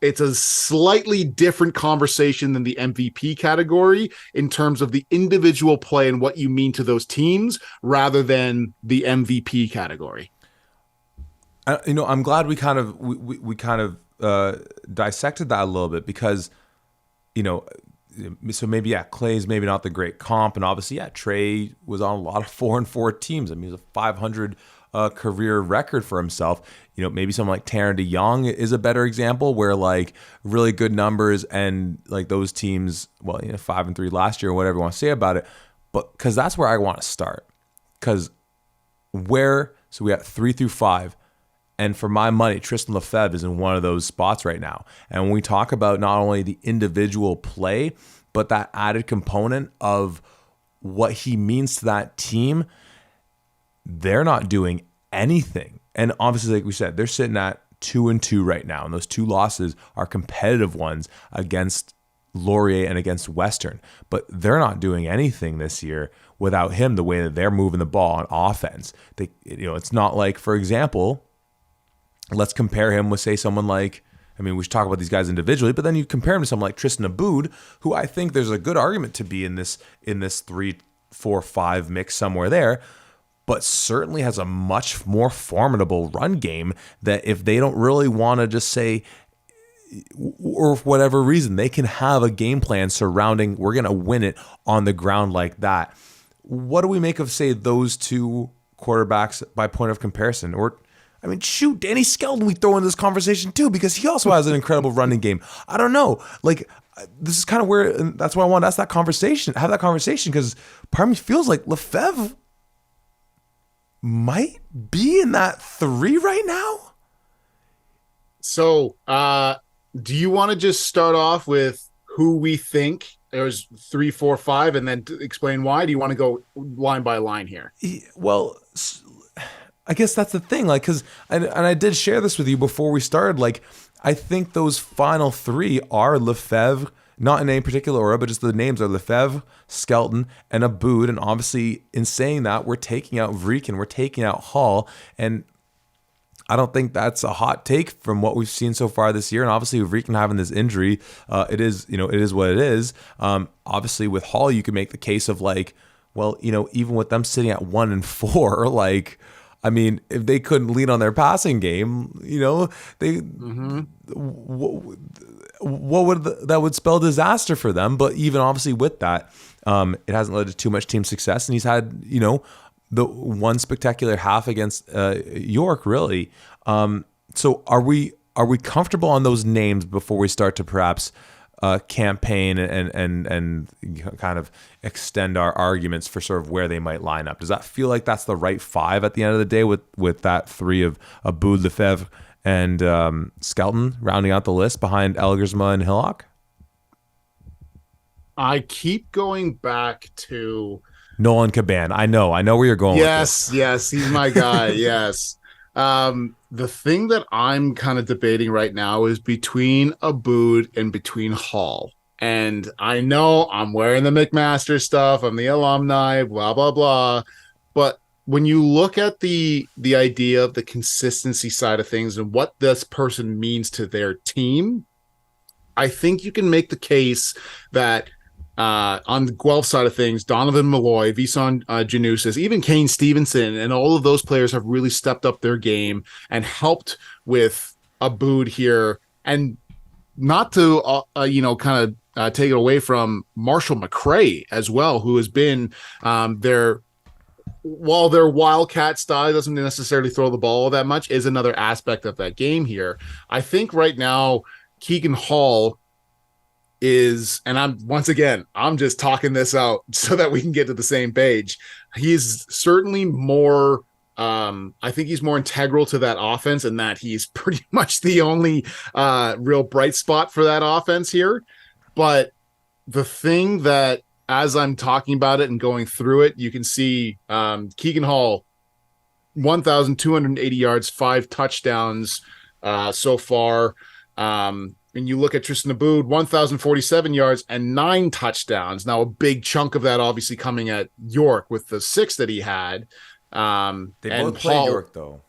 it's a slightly different conversation than the MVP category in terms of the individual play and what you mean to those teams rather than the MVP category. You know, I'm glad we kind of dissected that a little bit because, you know, so maybe, yeah, Clay's maybe not the great comp. And obviously, yeah, Trey was on a lot of 4-4 teams. I mean, he was a 500 career record for himself. You know, maybe someone like Taron DeYoung is a better example where like really good numbers and like those teams, well, you know, 5-3 last year or whatever you want to say about it. But because that's where I want to start. Because so we got 3 through 5. And for my money, Tristan Lefebvre is in one of those spots right now. And when we talk about not only the individual play, but that added component of what he means to that team, they're not doing anything. And obviously, like we said, they're sitting at 2-2 right now. And those 2 losses are competitive ones against Laurier and against Western. But they're not doing anything this year without him, the way that they're moving the ball on offense. It's not like, for example, let's compare him with, say, someone like, I mean, we should talk about these guys individually, but then you compare him to someone like Tristan Aboud, who I think there's a good argument to be in this 3-4-5 mix somewhere there, but certainly has a much more formidable run game that if they don't really want to just say, or for whatever reason, they can have a game plan surrounding, we're going to win it on the ground like that. What do we make of, say, those 2 quarterbacks by point of comparison? Or, I mean, shoot, Danny Skelton we throw in this conversation too, because he also has an incredible running game. I don't know. Like, this is kind of where, and that's why I want to have that conversation, because part of me feels like Lefebvre might be in that 3 right now. So, do you want to just start off with who we think there's 3, 4, 5, and then explain why? Do you want to go line by line here? Well, I guess that's the thing. Like, because, and I did share this with you before we started. Like, I think those final 3 are Lefebvre, not in any particular order, but just the names are Lefebvre, Skelton, and Aboud. And obviously, in saying that, we're taking out Vriek and we're taking out Hall. And I don't think that's a hot take from what we've seen so far this year. And obviously, with Vriek having this injury, it is what it is. Obviously, with Hall, you can make the case of like, well, you know, even with them sitting at 1-4, like, I mean, if they couldn't lean on their passing game, you know, what would that would spell disaster for them. But even obviously with that, it hasn't led to too much team success. And he's had, you know, the one spectacular half against York, really. So are we comfortable on those names before we start to perhaps campaign and kind of extend our arguments for sort of where they might line up? Does that feel like that's the right 5 at the end of the day with that 3 of Aboud, Lefebvre, and Skelton rounding out the list behind Elgersma and Hillock? I keep going back to Nolan Caban. I know where you're going with this. Yes, he's my guy. Yes. The thing that I'm kind of debating right now is between Aboud and between Hall. And I know I'm wearing the McMaster stuff. I'm the alumni, blah, blah, blah. But when you look at the idea of the consistency side of things and what this person means to their team, I think you can make the case that on the Guelph side of things, Donovan Malloy, Visan Janusis, even Kane Stevenson, and all of those players have really stepped up their game and helped with Aboud here. And not to, kind of take it away from Marshall McRae as well, who has been their Wildcat style doesn't necessarily throw the ball that much, is another aspect of that game here. I think right now, Keegan Hall is, and I'm just talking this out so that we can get to the same page. He's certainly more, I think he's more integral to that offense, and that he's pretty much the only real bright spot for that offense here. But the thing that, as I'm talking about it and going through it, you can see Keegan Hall, 1,280 yards, 5 touchdowns so far. And you look at Tristan Aboud, 1,047 yards and 9 touchdowns. Now, a big chunk of that obviously coming at York with the 6 that he had. They both played York, though.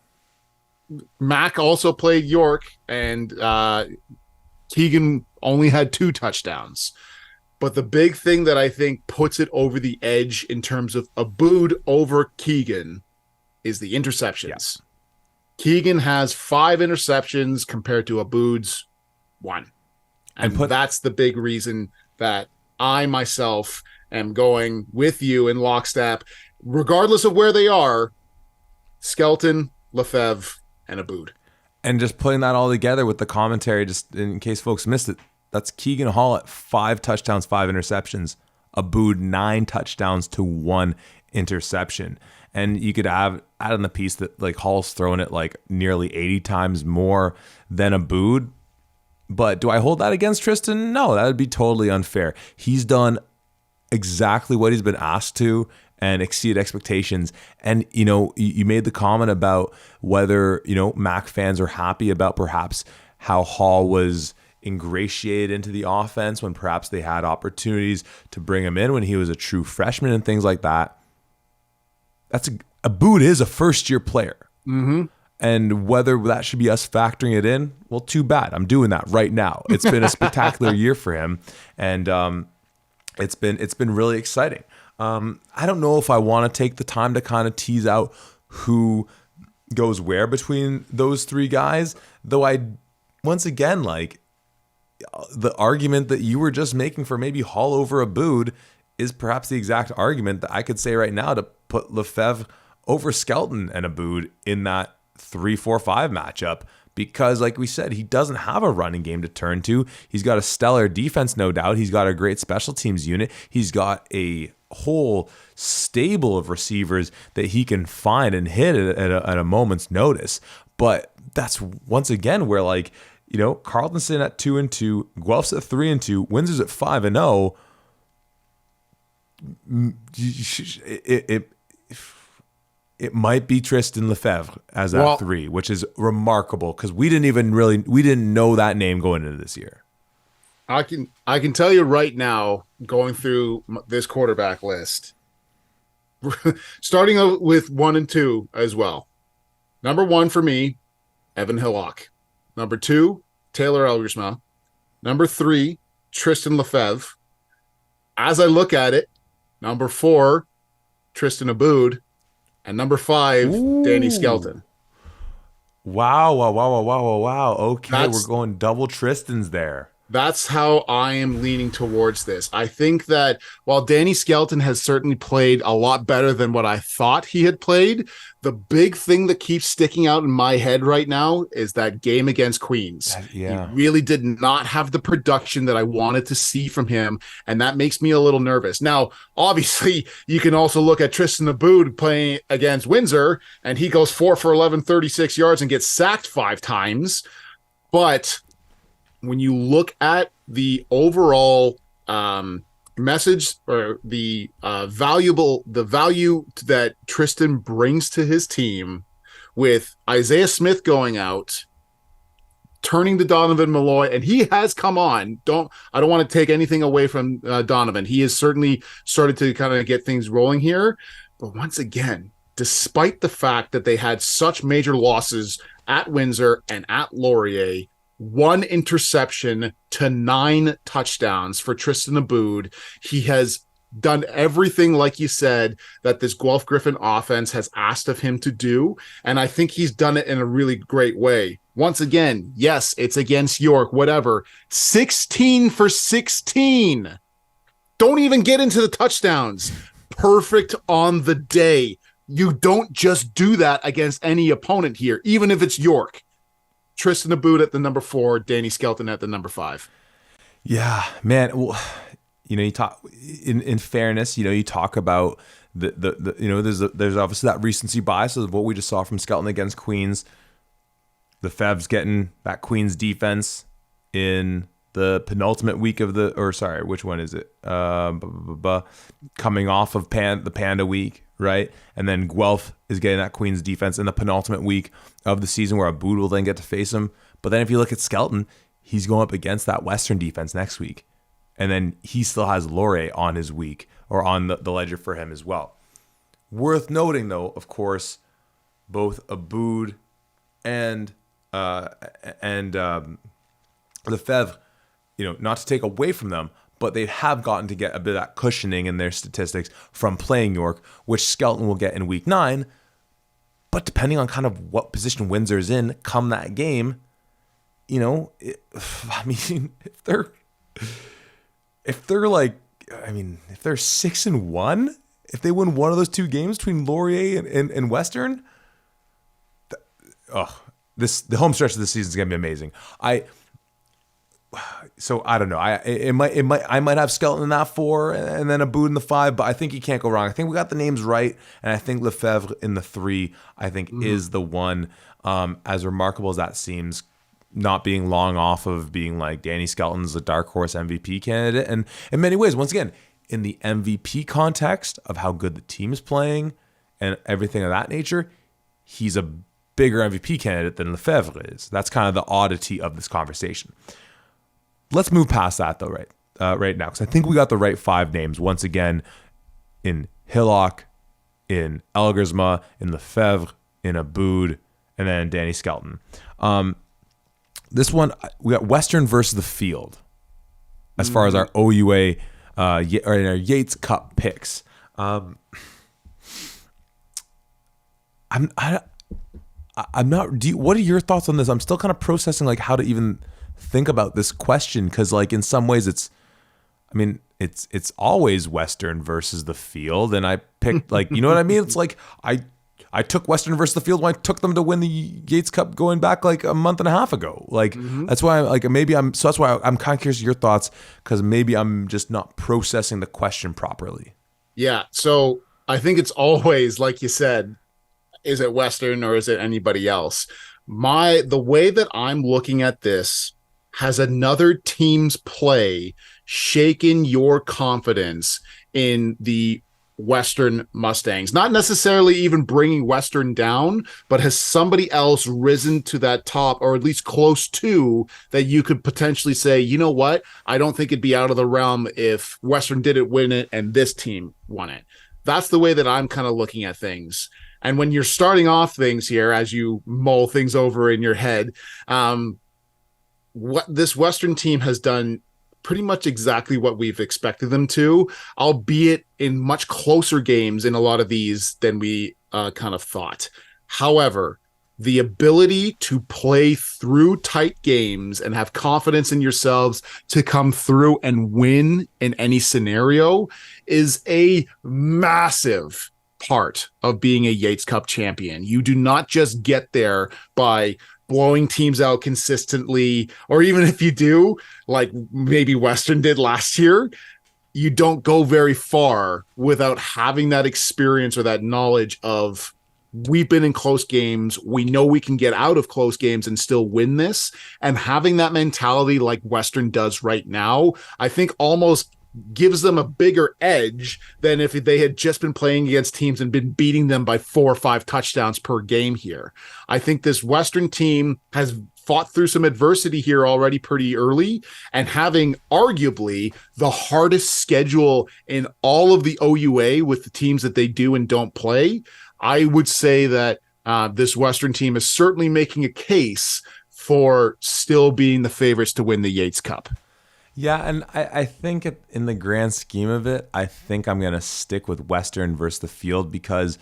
Mac also played York, and Keegan only had 2 touchdowns. But the big thing that I think puts it over the edge in terms of Aboud over Keegan is the interceptions. Yeah. Keegan has 5 interceptions compared to Aboud's 1. And that's the big reason that I myself am going with you in lockstep, regardless of where they are: Skelton, Lefebvre, and Aboud. And just putting that all together with the commentary, just in case folks missed it, that's Keegan Hall at 5 touchdowns, 5 interceptions. Aboud 9 touchdowns to 1 interception. And you could add on the piece that like Hall's thrown it like nearly 80 times more than Aboud. But do I hold that against Tristan? No, that would be totally unfair. He's done exactly what he's been asked to and exceeded expectations. And, you know, you made the comment about whether, you know, Mac fans are happy about perhaps how Hall was ingratiated into the offense when perhaps they had opportunities to bring him in when he was a true freshman and things like that. Aboud is a first-year player. Mm-hmm. And whether that should be us factoring it in, well, too bad. I'm doing that right now. It's been a spectacular year for him, and it's been really exciting. I don't know if I want to take the time to kind of tease out who goes where between those 3 guys, though once again, like, the argument that you were just making for maybe Hall over Aboud is perhaps the exact argument that I could say right now to put Lefebvre over Skelton and Aboud in that 3-4-5 matchup, because like we said, he doesn't have a running game to turn to. He's got a stellar defense, no doubt. He's got a great special teams unit. He's got a whole stable of receivers that he can find and hit at a moment's notice. But that's once again where, like, you know, Carleton's sitting at 2-2, Guelph's at 3-2, Windsor's at 5-0. It might be Tristan Lefebvre as at 3, which is remarkable because we didn't know that name going into this year. I can tell you right now, going through this quarterback list, starting out with 1 and 2 as well. Number 1 for me, Evan Hillock. Number 2, Taylor Elgersma. Number 3, Tristan Lefebvre. As I look at it, number 4, Tristan Aboud. And number 5, Ooh. Danny Skelton. Wow. Okay, we're going double Tristans there. That's how I am leaning towards this. I think that while Danny Skelton has certainly played a lot better than what I thought he had played, the big thing that keeps sticking out in my head right now is that game against Queens. Yeah. He really did not have the production that I wanted to see from him, and that makes me a little nervous. Now, obviously, you can also look at Tristan Aboud playing against Windsor, and he goes 4 for 11, 36 yards and gets sacked 5 times. But when you look at the overall message or the value that Tristan brings to his team, with Isaiah Smith going out, turning to Donovan Malloy, and he has come on. I don't want to take anything away from Donovan. He has certainly started to kind of get things rolling here. But once again, despite the fact that they had such major losses at Windsor and at Laurier, 1 interception to 9 touchdowns for Tristan Aboud. He has done everything, like you said, that this Guelph Gryphon offense has asked of him to do. And I think he's done it in a really great way. Once again, yes, it's against York, whatever. 16 for 16. Don't even get into the touchdowns. Perfect on the day. You don't just do that against any opponent here, even if it's York. Tristan Abboud at the number 4, Danny Skelton at the number 5. Yeah, man. Well, you talk in fairness. You talk about the there's obviously that recency bias of what we just saw from Skelton against Queens. The Fevs getting that Queens defense in the penultimate week of which one is it? Coming off of the Panda week, right? And then Guelph is getting that Queens defense in the penultimate week of the season, where Abboud will then get to face him. But then if you look at Skelton, he's going up against that Western defense next week. And then he still has Laurier on his week, or on the ledger for him as well. Worth noting, though, of course, both Abboud and Lefebvre, not to take away from them, but they have gotten to get a bit of that cushioning in their statistics from playing York, which Skelton will get in week 9. But depending on kind of what position Windsor's in come that game, if they're 6-1, if they win one of those two games between Laurier and Western, the home stretch of the season is gonna be amazing. So I don't know. I might have Skelton in that 4 and then Abboud in the 5, but I think you can't go wrong. I think we got the names right, and I think Lefebvre in the 3, I think is the one. As remarkable as that seems, not being long off of being like Danny Skelton's a dark horse MVP candidate, and in many ways, once again, in the MVP context of how good the team is playing and everything of that nature, he's a bigger MVP candidate than Lefebvre is. That's kind of the oddity of this conversation. Let's move past that though, right now, because I think we got the right 5 names once again in Hillock, in Elgersma, in Lefebvre, in Abboud, and then Danny Skelton. This one, we got Western versus the Field as far as our OUA or our Yates Cup picks. I'm not. What are your thoughts on this? I'm still kind of processing like how to even think about this question, because like in some ways it's always Western versus the Field, and I picked like, you know what I mean? It's like I took Western versus the Field when I took them to win the Yates Cup going back like a month and a half ago. Like that's why that's why I'm kind of curious your thoughts, because maybe I'm just not processing the question properly. Yeah, so I think it's always, like you said, is it Western or is it anybody else? The way that I'm looking at this, has another team's play shaken your confidence in the Western Mustangs? Not necessarily even bringing Western down, but has somebody else risen to that top, or at least close to, that you could potentially say, you know what? I don't think it'd be out of the realm if Western didn't win it and this team won it. That's the way that I'm kind of looking at things. And when you're starting off things here, as you mull things over in your head, what this Western team has done pretty much exactly what we've expected them to, albeit in much closer games in a lot of these than we kind of thought. However, the ability to play through tight games and have confidence in yourselves to come through and win in any scenario is a massive part of being a Yates Cup champion. You do not just get there by blowing teams out consistently, or even if you do, like maybe Western did last year, you don't go very far without having that experience or that knowledge of, we've been in close games, we know we can get out of close games and still win this. And having that mentality like Western does right now, I think almost gives them a bigger edge than if they had just been playing against teams and been beating them by 4 or 5 touchdowns per game here. I think this Western team has fought through some adversity here already pretty early, and having arguably the hardest schedule in all of the OUA with the teams that they do and don't play, I would say that this Western team is certainly making a case for still being the favorites to win the Yates Cup. Yeah, and I think in the grand scheme of it, I think I'm going to stick with Western versus the Field, because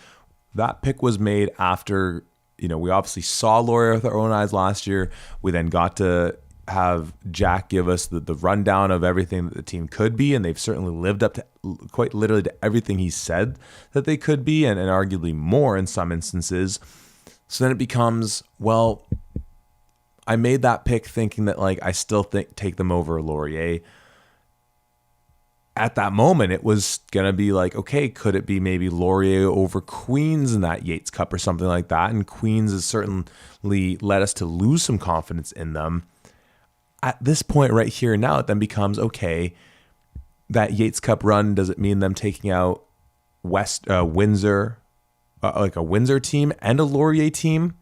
that pick was made after, we obviously saw Laurier with our own eyes last year. We then got to have Jack give us the rundown of everything that the team could be, and they've certainly lived up to quite literally to everything he said that they could be, and arguably more in some instances. So then it becomes, well, I made that pick thinking that like I still think take them over Laurier. At that moment, it was gonna be like, okay, could it be maybe Laurier over Queens in that Yates Cup or something like that? And Queens has certainly led us to lose some confidence in them. At this point right here and now, it then becomes, okay, that Yates Cup run, does it mean them taking out Windsor, like a Windsor team and a Laurier team?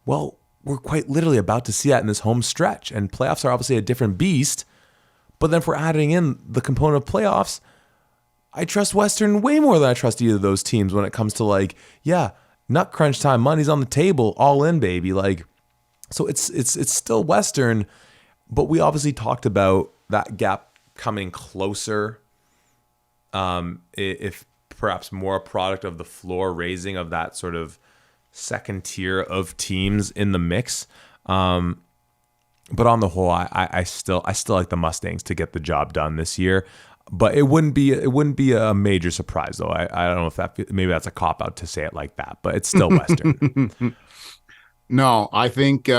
Well, we're quite literally about to see that in this home stretch, and playoffs are obviously a different beast. But then if we're adding in the component of playoffs, I trust Western way more than I trust either of those teams when it comes to like, yeah, nut crunch time, money's on the table, all in, baby. Like, so it's still Western, but we obviously talked about that gap coming closer. If perhaps more a product of the floor raising of that sort of second tier of teams in the mix. But on the whole, I still like the Mustangs to get the job done this year. But it wouldn't be a major surprise though. I don't know if maybe that's a cop out to say it like that, but it's still Western. No, I think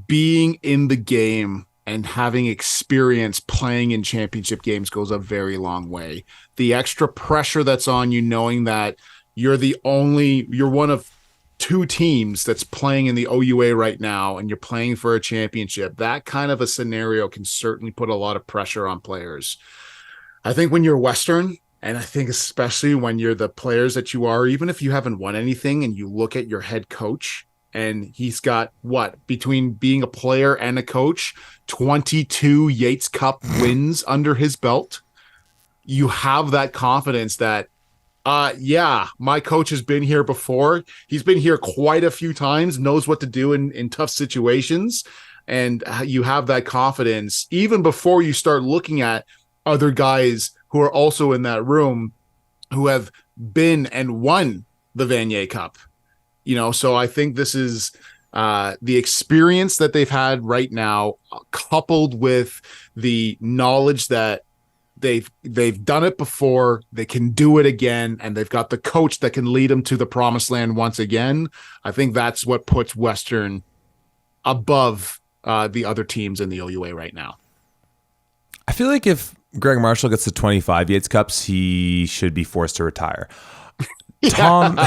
being in the game and having experience playing in championship games goes a very long way. The extra pressure that's on you, knowing that you're one of two teams that's playing in the OUA right now and you're playing for a championship, that kind of a scenario can certainly put a lot of pressure on players. I think when you're Western, and I think especially when you're the players that you are, even if you haven't won anything and you look at your head coach and he's got between being a player and a coach, 22 Yates Cup wins under his belt, you have that confidence that my coach has been here before. He's been here quite a few times, knows what to do in tough situations. And you have that confidence even before you start looking at other guys who are also in that room who have been and won the Vanier Cup. So I think this is the experience that they've had right now, coupled with the knowledge that they've done it before, they can do it again, and they've got the coach that can lead them to the promised land once again. I think that's what puts Western above the other teams in the OUA right now. I feel like if Greg Marshall gets to 25 Yates Cups, he should be forced to retire. Tom,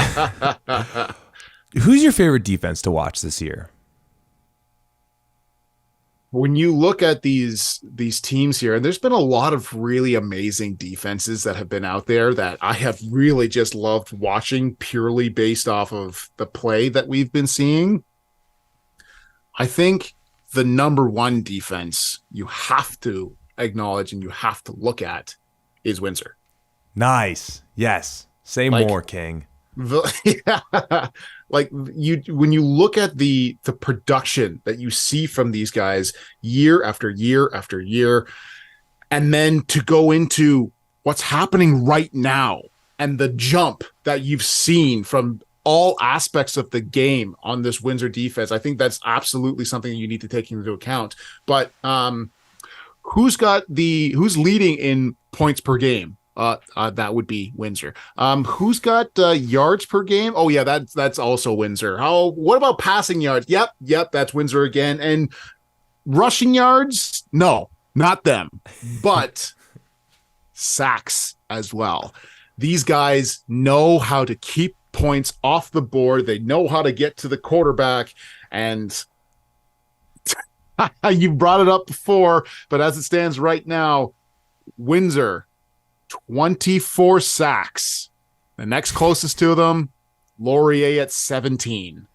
who's your favorite defense to watch this year? When you look at these teams here, and there's been a lot of really amazing defenses that have been out there that I have really just loved watching purely based off of the play that we've been seeing. I think the number one defense you have to acknowledge and you have to look at is Windsor. Nice. Yes. Say more, King. Like when you look at the production that you see from these guys year after year after year, and then to go into what's happening right now and the jump that you've seen from all aspects of the game on this Windsor defense, I think that's absolutely something you need to take into account. But who's leading in points per game? That would be Windsor. Who's got yards per game? Oh yeah, that's also Windsor. What about passing yards? Yep, that's Windsor again. And rushing yards? No, not them. But sacks as well. These guys know how to keep points off the board. They know how to get to the quarterback. And you brought it up before, but as it stands right now, Windsor 24 sacks. The next closest to them, Laurier at 17.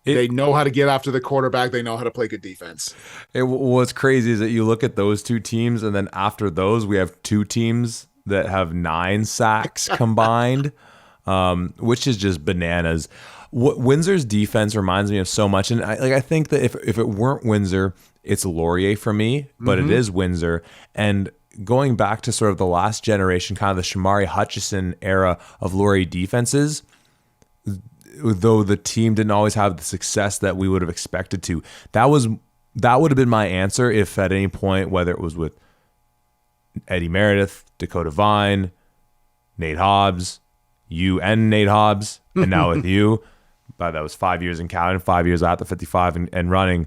They know how to get after the quarterback. They know how to play good defense. What's crazy is that you look at those two teams, and then after those, we have two teams that have 9 sacks combined, which is just bananas. Windsor's defense reminds me of so much, and I think that if it weren't Windsor, it's Laurier for me, but it is Windsor. And going back to sort of the last generation, kind of the Shamari Hutchison era of Laurier defenses, though the team didn't always have the success that we would have expected to, that would have been my answer if at any point, whether it was with Eddie Meredith, Dakota Vine, Nate Hobbs, you and Nate Hobbs, and now with you, that was 5 years in Cal and 5 years at the 55 and running.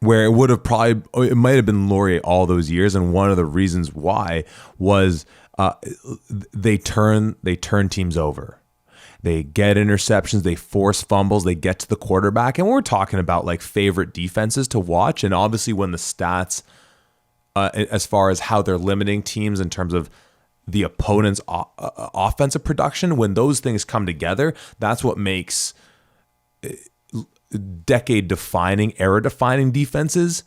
Where it would have probably, it might have been Laurier all those years, and one of the reasons why was they turn teams over. They get interceptions, they force fumbles, they get to the quarterback, and we're talking about like favorite defenses to watch. And obviously, when the stats, as far as how they're limiting teams in terms of the opponent's offensive production, when those things come together, that's what makes decade-defining, era-defining defenses.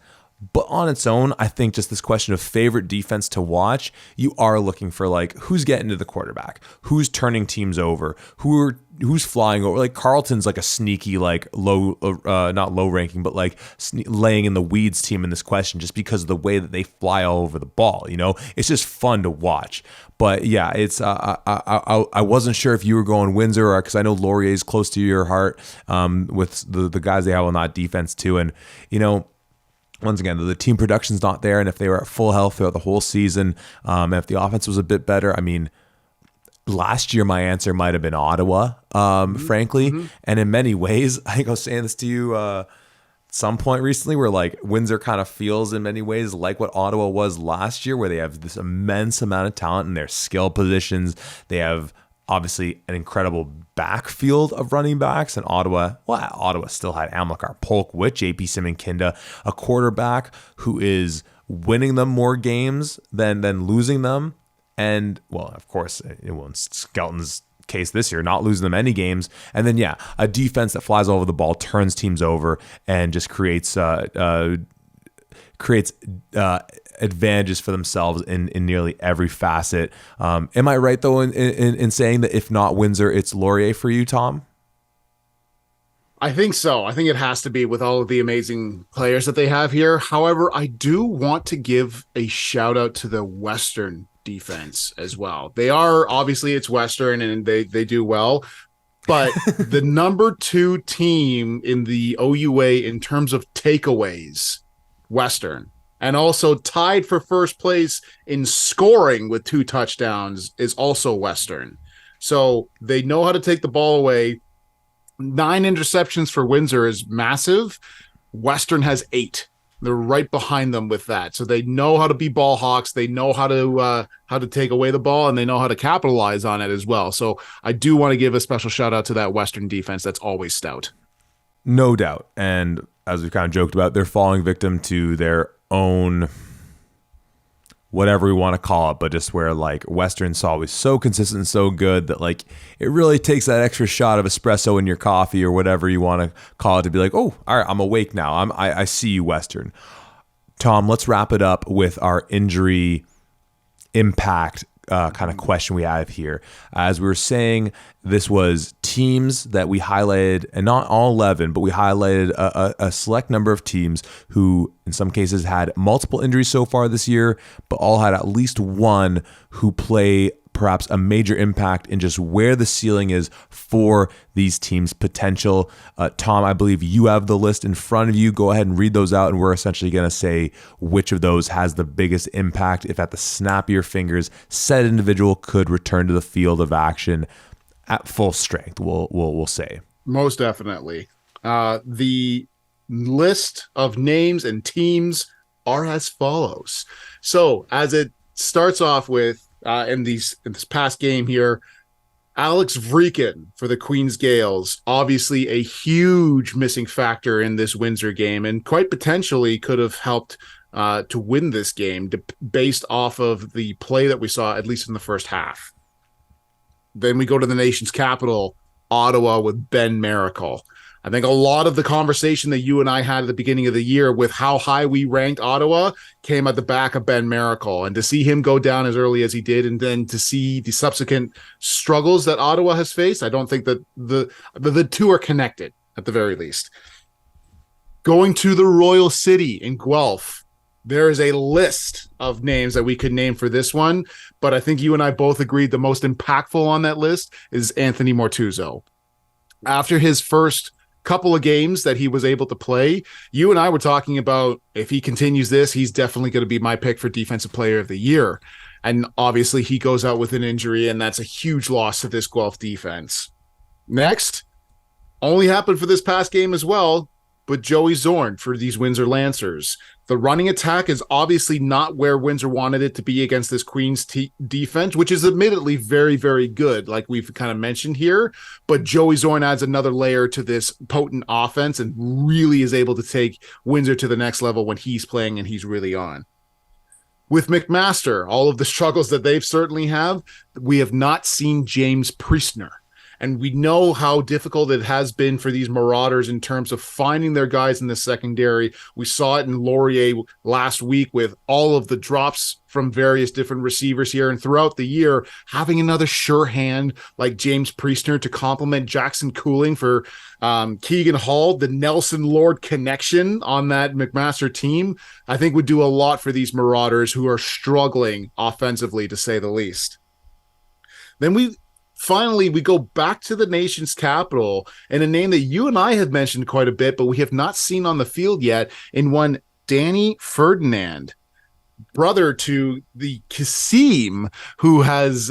But on its own, I think just this question of favorite defense to watch, you are looking for like who's getting to the quarterback, who's turning teams over, who's flying over. Like Carleton's like a sneaky, like low, not low ranking, but like laying in the weeds team in this question, just because of the way that they fly all over the ball. You know, it's just fun to watch. But yeah, it's I wasn't sure if you were going Windsor, because I know Laurier is close to your heart with the guys they have on that defense too, and you know. Once again, the team production's not there, and if they were at full health throughout the whole season, if the offense was a bit better, I mean, last year my answer might have been Ottawa, frankly. Mm-hmm. And in many ways, I think I was saying this to you at some point recently, where like Windsor kind of feels in many ways like what Ottawa was last year, where they have this immense amount of talent in their skill positions. They have obviously an incredible backfield of running backs, and Ottawa still had Amilcar Polk with JP Simonkinda, a quarterback who is winning them more games than losing them. And well, of course, in Skelton's case this year, not losing them any games. And then a defense that flies all over the ball, turns teams over, and just creates advantages for themselves in nearly every facet. Am I right though in saying that if not Windsor, it's Laurier for you, Tom? I think so. I think it has to be with all of the amazing players that they have here. However, I do want to give a shout out to the Western defense as well. They are, obviously it's Western and they do well, but the number 2 team in the OUA in terms of takeaways, Western, and also tied for first place in scoring with 2 touchdowns is also Western. So they know how to take the ball away. 9 interceptions for Windsor is massive. Western has 8. They're right behind them with that. So they know how to be ball hawks. They know how to take away the ball, and they know how to capitalize on it as well. So I do want to give a special shout out to that Western defense that's always stout. No doubt. And as we kind of joked about, they're falling victim to their own, whatever we want to call it, but just where like Western's always so consistent and so good that like it really takes that extra shot of espresso in your coffee or whatever you want to call it to be like, oh, all right, I'm awake now. I see you, Western. Tom, let's wrap it up with our injury impact kind of question we have here. As we were saying, this was teams that we highlighted, and not all 11, but we highlighted a select number of teams who in some cases had multiple injuries so far this year, but all had at least one who play perhaps a major impact in just where the ceiling is for these teams' potential. Tom, I believe you have the list in front of you. Go ahead and read those out, and we're essentially going to say which of those has the biggest impact if at the snap of your fingers, said individual could return to the field of action at full strength, we'll say. Most definitely. The list of names and teams are as follows. So as it starts off with, in this past game here, Alex Vreeken for the Queens Gales, obviously a huge missing factor in this Windsor game, and quite potentially could have helped to win this game based off of the play that we saw, at least in the first half. Then we go to the nation's capital, Ottawa, with Ben Miracle. I think a lot of the conversation that you and I had at the beginning of the year with how high we ranked Ottawa came at the back of Ben Miracle. And to see him go down as early as he did, and then to see the subsequent struggles that Ottawa has faced, I don't think that the two are connected, at the very least. Going to the Royal City in Guelph, there is a list of names that we could name for this one, but I think you and I both agreed the most impactful on that list is Anthony Mortuzzo. After his first couple of games that he was able to play, you and I were talking about if he continues this, he's definitely going to be my pick for Defensive Player of the Year. And obviously he goes out with an injury, and that's a huge loss to this Guelph defense. Next, only happened for this past game as well, but Joey Zorn for these Windsor Lancers. The running attack is obviously not where Windsor wanted it to be against this Queens defense, which is admittedly very, very good, like we've kind of mentioned here. But Joey Zorn adds another layer to this potent offense and really is able to take Windsor to the next level when he's playing and he's really on. With McMaster, all of the struggles that they've certainly have, we have not seen James Priestner. And we know how difficult it has been for these Marauders in terms of finding their guys in the secondary. We saw it in Laurier last week with all of the drops from various different receivers here. And throughout the year, having another sure hand like James Priestner to complement Jackson Cooling for Keegan Hall, the Nelson Lord connection on that McMaster team, I think would do a lot for these Marauders who are struggling offensively, to say the least. Then Finally, we go back to the nation's capital and a name that you and I have mentioned quite a bit, but we have not seen on the field yet, in one Danny Ferdinand, brother to the Kasim, who has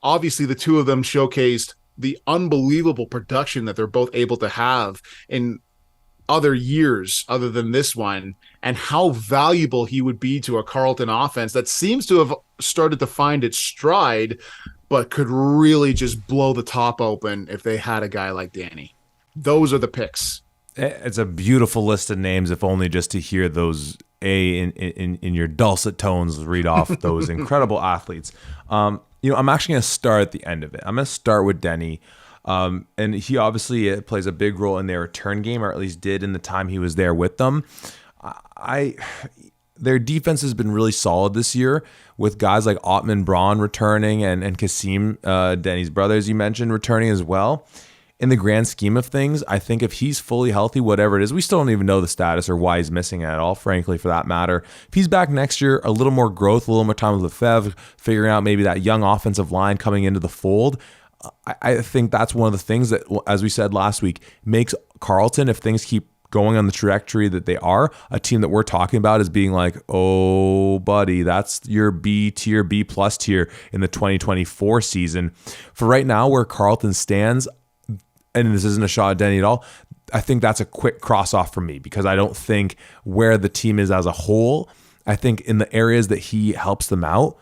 obviously the two of them showcased the unbelievable production that they're both able to have in other years other than this one, and how valuable he would be to a Carleton offense that seems to have started to find its stride, but could really just blow the top open if they had a guy like Danny. Those are the picks. It's a beautiful list of names, if only just to hear those in your dulcet tones read off those incredible athletes. I'm actually going to start at the end of it. I'm going to start with Denny. And he obviously plays a big role in their return game, or at least did in the time he was there with them. Their defense has been really solid this year, with guys like Ottman Braun returning and Kasim, Denny's brother, as you mentioned, returning as well. In the grand scheme of things, I think if he's fully healthy, whatever it is, we still don't even know the status or why he's missing at all, frankly, for that matter. If he's back next year, a little more growth, a little more time with Lefebvre, figuring out maybe that young offensive line coming into the fold, I think that's one of the things that, as we said last week, makes Carleton, if things keep going on the trajectory that they are, a team that we're talking about as being like, oh, buddy, that's your B tier, B plus tier in the 2024 season. For right now, where Carleton stands, and this isn't a shot at Denny at all, I think that's a quick cross off for me, because I don't think where the team is as a whole, I think in the areas that he helps them out,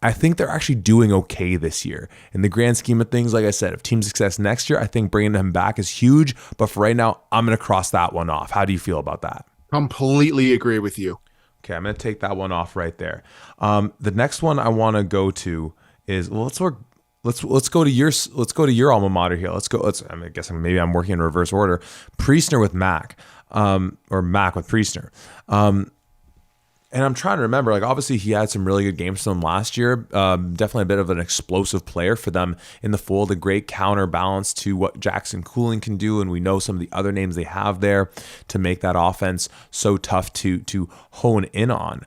I think they're actually doing okay this year. In the grand scheme of things, like I said, if team success next year, I think bringing him back is huge. But for right now, I'm going to cross that one off. How do you feel about that? Completely agree with you. Okay, I'm going to take that one off right there. The next one I want to go to is, well, let's go to your alma mater here. I guess maybe I'm working in reverse order. Priestner with Mac, or Mac with Priestner. And I'm trying to remember, like, obviously he had some really good games for them last year. Definitely a bit of an explosive player for them in the fold, a great counterbalance to what Jackson Cooling can do. And we know some of the other names they have there to make that offense so tough to hone in on.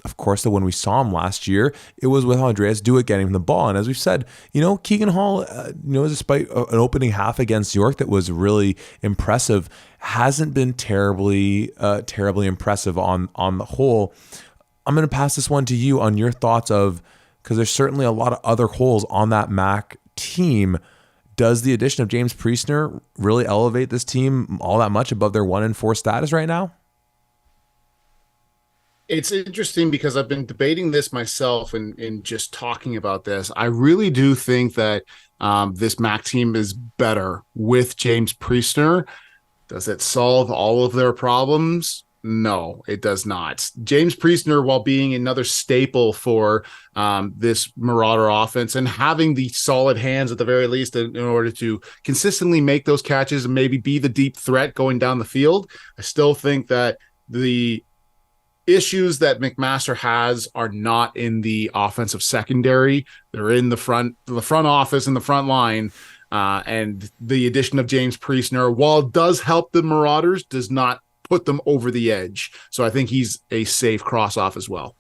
Of course, though, when we saw him last year, it was with Andreas Dewitt getting him the ball. And as we've said, Keegan Hall, despite an opening half against York that was really impressive, hasn't been terribly impressive on the whole. I'm going to pass this one to you on your thoughts of, because there's certainly a lot of other holes on that MAC team. Does the addition of James Priestner really elevate this team all that much above their 1-4 status right now? It's interesting because I've been debating this myself and just talking about this. I really do think that this MAC team is better with James Priestner. Does it solve all of their problems? No, it does not. James Priestner, while being another staple for this Marauder offense and having the solid hands at the very least in order to consistently make those catches and maybe be the deep threat going down the field, I still think that the issues that McMaster has are not in the offensive secondary. They're in the front office and the front line. And the addition of James Priestner, while it does help the Marauders, does not put them over the edge. So I think he's a safe cross off as well.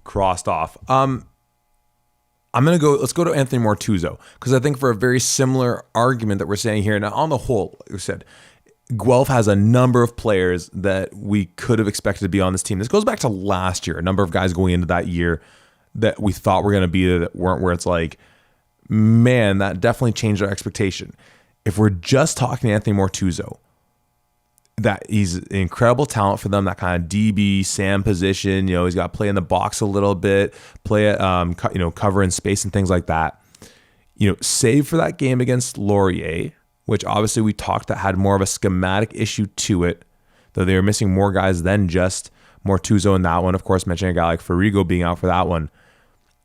Crossed off. Let's go to Anthony Mortuzzo, because I think for a very similar argument that we're saying here, now on the whole, like we said, Guelph has a number of players that we could have expected to be on this team. This goes back to last year, a number of guys going into that year that we thought were going to be there that weren't, where it's like, man, that definitely changed our expectation. If we're just talking Anthony Martuzzo, that he's an incredible talent for them, that kind of DB Sam position. He's got to play in the box a little bit, play cover in space and things like that. Save for that game against Laurier, which obviously we talked that had more of a schematic issue to it, though they were missing more guys than just Martuzzo in that one. Of course, mentioning a guy like Farigo being out for that one.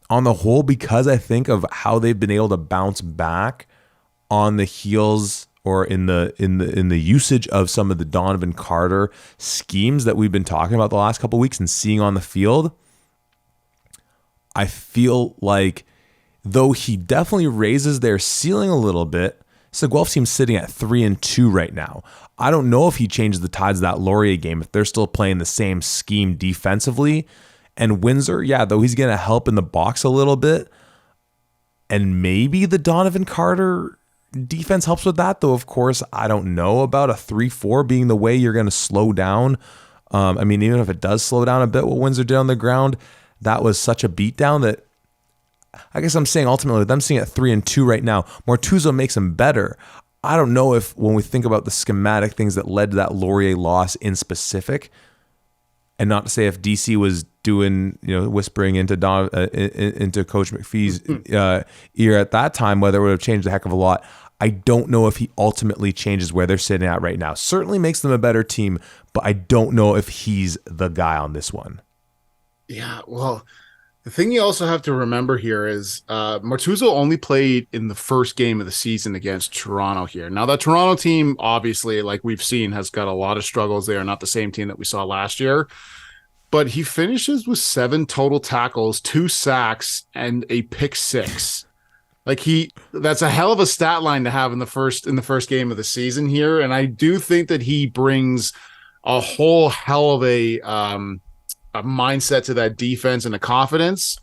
On the whole, because I think of how they've been able to bounce back on the heels or in the usage of some of the Donovan Carter schemes that we've been talking about the last couple of weeks and seeing on the field, I feel like though he definitely raises their ceiling a little bit, Guelph team's sitting at 3-2 right now. I don't know if he changes the tides of that Laurier game if they're still playing the same scheme defensively. And Windsor, though he's going to help in the box a little bit, and maybe the Donovan Carter defense helps with that, though, of course, I don't know about a 3-4 being the way you're going to slow down. Even if it does slow down a bit what Windsor did on the ground, that was such a beatdown that I guess I'm saying ultimately with them seeing at 3-2 right now, Martuzzo makes them better. I don't know if when we think about the schematic things that led to that Laurier loss in specific, and not to say if DC was doing, whispering into Coach McPhee's ear at that time, whether it would have changed a heck of a lot. I don't know if he ultimately changes where they're sitting at right now. Certainly makes them a better team, but I don't know if he's the guy on this one. Yeah, well, the thing you also have to remember here is Martuzzo only played in the first game of the season against Toronto here. Now, that Toronto team, obviously, like we've seen, has got a lot of struggles. They are not the same team that we saw last year. But he finishes with 7 total tackles, 2 sacks, and a pick 6. That's a hell of a stat line to have in the first game of the season here. And I do think that he brings a whole hell of a mindset to that defense and a confidence.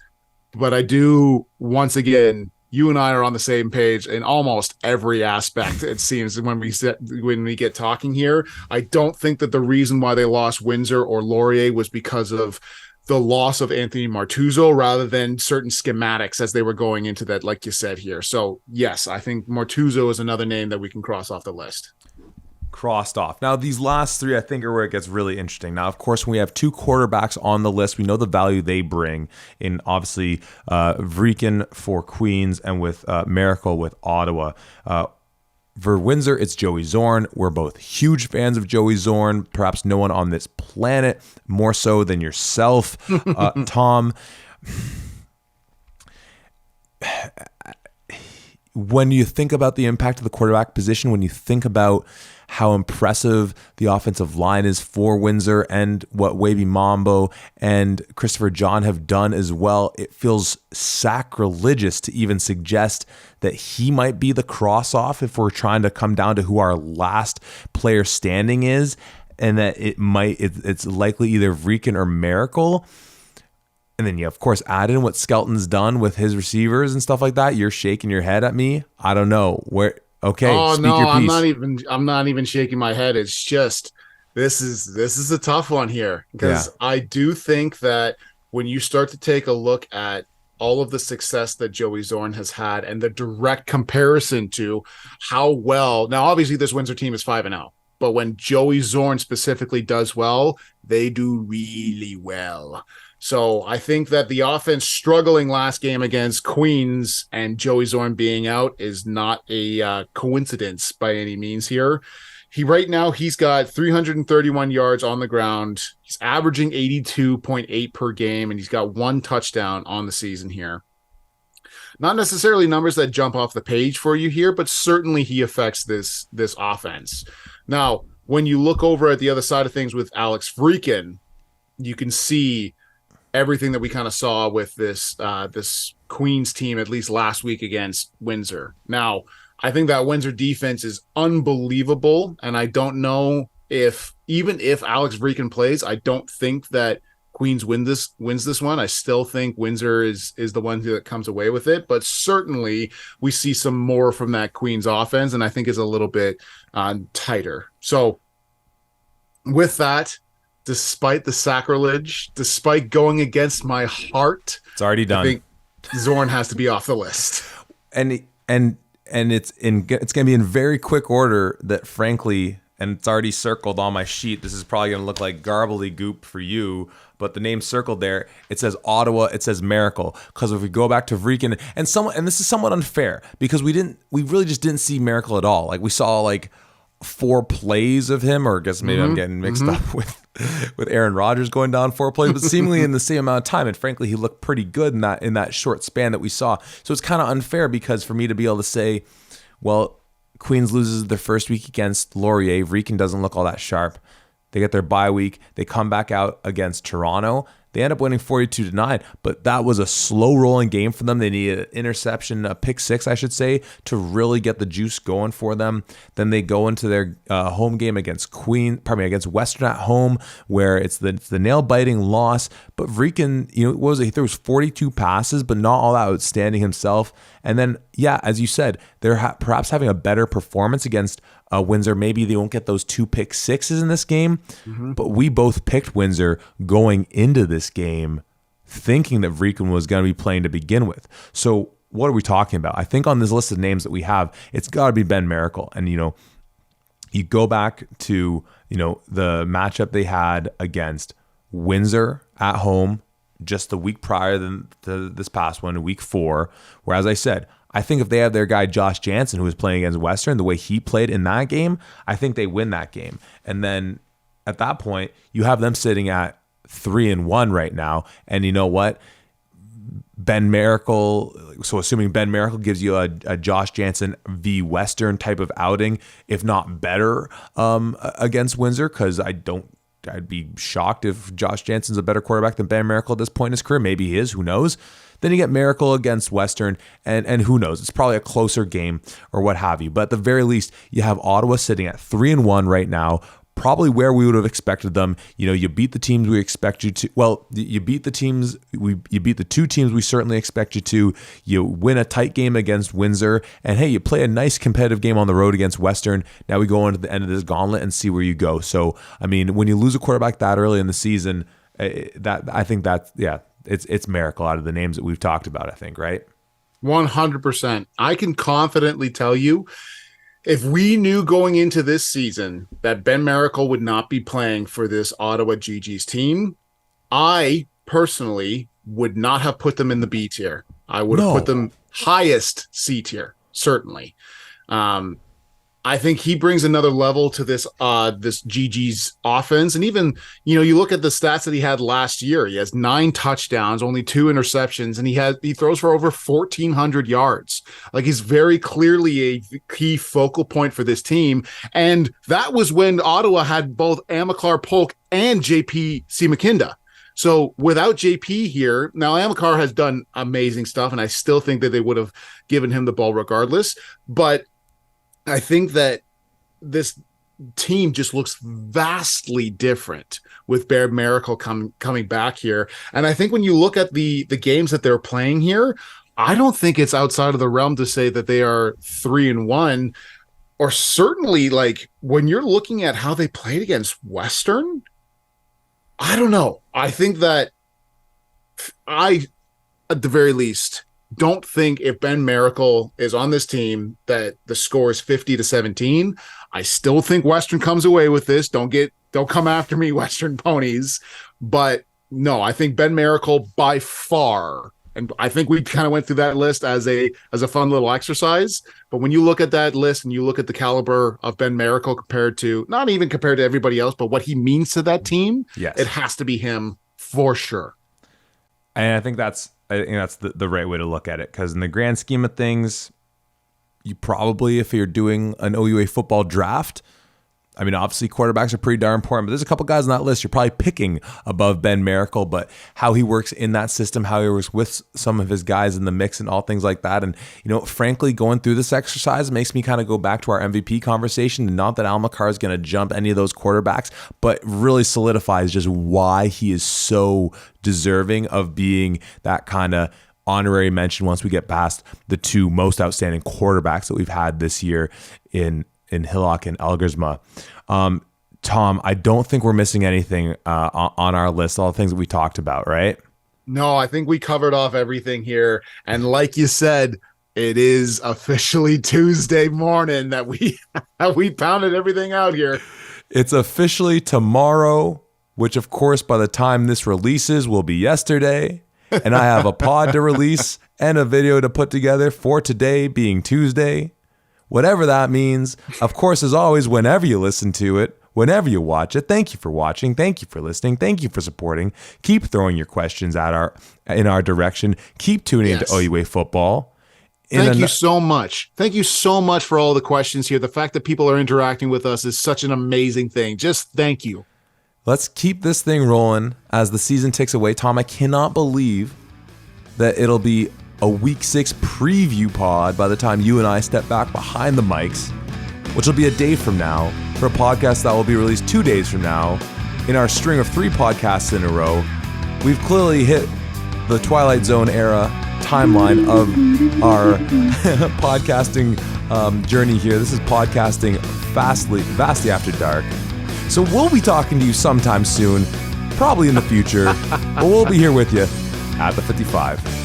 But I do, once again, you and I are on the same page in almost every aspect, it seems, when we get talking here. I don't think that the reason why they lost Windsor or Laurier was because of the loss of Anthony Martuzzo rather than certain schematics as they were going into that, like you said here. So, yes, I think Martuzzo is another name that we can cross off the list. Crossed off. Now, these last 3, I think, are where it gets really interesting. Now, of course, when we have 2 quarterbacks on the list, we know the value they bring in, obviously, Vrieken for Queens and with Miracle with Ottawa. For Windsor, it's Joey Zorn. We're both huge fans of Joey Zorn. Perhaps no one on this planet more so than yourself, Tom. When you think about the impact of the quarterback position, when you think about how impressive the offensive line is for Windsor and what Wavy Mambo and Christopher John have done as well, it feels sacrilegious to even suggest that he might be the cross-off if we're trying to come down to who our last player standing is, and that it's likely either Vrieken or Miracle. And then you, of course, add in what Skelton's done with his receivers and stuff like that. You're shaking your head at me. I don't know where. Okay. Oh speak no, your piece. I'm not even shaking my head. It's just this is a tough one here because I do think that when you start to take a look at all of the success that Joey Zorn has had and the direct comparison to how well, now obviously this Windsor team is 5-0, but when Joey Zorn specifically does well, they do really well. So I think that the offense struggling last game against Queens and Joey Zorn being out is not a coincidence by any means here. Right now he's got 331 yards on the ground. He's averaging 82.8 per game, and he's got 1 touchdown on the season here. Not necessarily numbers that jump off the page for you here, but certainly he affects this offense. Now, when you look over at the other side of things with Alex Vrieken, you can see everything that we kind of saw with this Queens team, at least last week against Windsor. Now, I think that Windsor defense is unbelievable, and I don't know even if Alex Vrieken plays, I don't think that Queens wins this one. I still think Windsor is the one that comes away with it, but certainly we see some more from that Queens offense, and I think is a little bit tighter. So with that, despite the sacrilege, despite going against my heart, it's already done. I think Zorn has to be off the list. and and it's going to be in very quick order that frankly, and it's already circled on my sheet. This is probably going to look like gobbledygook for you, but the name circled there, it says Ottawa, it says Miracle. Because if we go back to Vrieken, and this is somewhat unfair because we really just didn't see Miracle at all. Like we saw like 4 plays of him, or I guess maybe I'm getting mixed up with Aaron Rodgers going down 4 plays, but seemingly in the same amount of time. And frankly, he looked pretty good in that short span that we saw. So it's kind of unfair because for me to be able to say, well, Queens loses their first week against Laurier. Vrieken doesn't look all that sharp. They get their bye week. They come back out against Toronto. They end up winning 42-9, but that was a slow rolling game for them. They needed an interception, a pick 6, I should say, to really get the juice going for them. Then they go into their home game against Western at home, where it's the nail biting loss. But Vrieken, what was it? He threw 42 passes, but not all that outstanding himself. And then, yeah, as you said, they're perhaps having a better performance against Windsor. Maybe they won't get those 2 pick 6s in this game, but we both picked Windsor going into this game thinking that Vrieken was going to be playing to begin with. So what are we talking about? I think on this list of names that we have, it's got to be Ben Miracle. And, you go back to, the matchup they had against Windsor at home just the week prior to this past one, week 4, where, as I said, I think if they have their guy Josh Jansen, who was playing against Western, the way he played in that game, I think they win that game. And then at that point, you have them sitting at 3-1 right now. And you know what? Ben Miracle, so assuming Ben Miracle gives you a Josh Jansen v Western type of outing, if not better, against Windsor, because I'd be shocked if Josh Jansen's a better quarterback than Ben Miracle at this point in his career. Maybe he is, who knows? Then you get Miracle against Western, and who knows? It's probably a closer game or what have you. But at the very least, you have Ottawa sitting at 3-1 right now, probably where we would have expected them. You beat the teams we expect you to. Well, you beat the teams. You beat the 2 teams we certainly expect you to. You win a tight game against Windsor, and hey, you play a nice competitive game on the road against Western. Now we go into the end of this gauntlet and see where you go. So, I mean, when you lose a quarterback that early in the season, it's Miracle out of the names that we've talked about, I think, right? 100%. I can confidently tell you, if we knew going into this season that Ben Miracle would not be playing for this Ottawa GG's team, I personally would not have put them in the B tier. I would have put them highest C tier, certainly. I think he brings another level to this GG's offense. And even, you look at the stats that he had last year. He has 9 touchdowns, only 2 interceptions, and he throws for over 1,400 yards. Like, he's very clearly a key focal point for this team. And that was when Ottawa had both Amilcar Polk and JP Seemakinda. So without JP here, now Amilcar has done amazing stuff, and I still think that they would have given him the ball regardless. But I think that this team just looks vastly different with Ben Miracle coming back here. And I think when you look at the games that they're playing here, I don't think it's outside of the realm to say that they are 3-1, or certainly, like, when you're looking at how they played against Western, I don't know. I think that at the very least, don't think if Ben Miracle is on this team that the score is 50-17. I still think Western comes away with this. Don't come after me, Western ponies. But no, I think Ben Miracle by far, and I think we kind of went through that list as a fun little exercise. But when you look at that list and you look at the caliber of Ben Miracle not even compared to everybody else, but what he means to that team, yes, it has to be him for sure. And I think that's the right way to look at it, because in the grand scheme of things, you probably, if you're doing an OUA football draft, I mean, obviously quarterbacks are pretty darn important, but there's a couple guys on that list you're probably picking above Ben Miracle, but how he works in that system, how he works with some of his guys in the mix and all things like that. And, frankly, going through this exercise makes me kind of go back to our MVP conversation. And not that Amilcar is going to jump any of those quarterbacks, but really solidifies just why he is so deserving of being that kind of honorary mention once we get past the 2 most outstanding quarterbacks that we've had this year in Hillock and Elgersma. Tom, I don't think we're missing anything on our list, all the things that we talked about, right? No, I think we covered off everything here. And like you said, It is officially Tuesday morning that we pounded everything out here. It's officially tomorrow, which of course by the time this releases will be yesterday. And I have a pod to release and a video to put together for today being Tuesday. Whatever that means. Of course, as always, whenever you listen to it, whenever you watch it, thank you for watching. Thank you for listening. Thank you for supporting. Keep throwing your questions in our direction. Keep tuning into OUA football. Thank you so much. Thank you so much for all the questions here. The fact that people are interacting with us is such an amazing thing. Just thank you. Let's keep this thing rolling as the season ticks away. Tom, I cannot believe that it'll be a Week 6 preview pod by the time you and I step back behind the mics, which will be a day from now, for a podcast that will be released 2 days from now in our string of 3 podcasts in a row. We've clearly hit the Twilight Zone era timeline of our podcasting journey here. This is podcasting vastly after dark. So we'll be talking to you sometime soon, probably in the future, but we'll be here with you at the 55.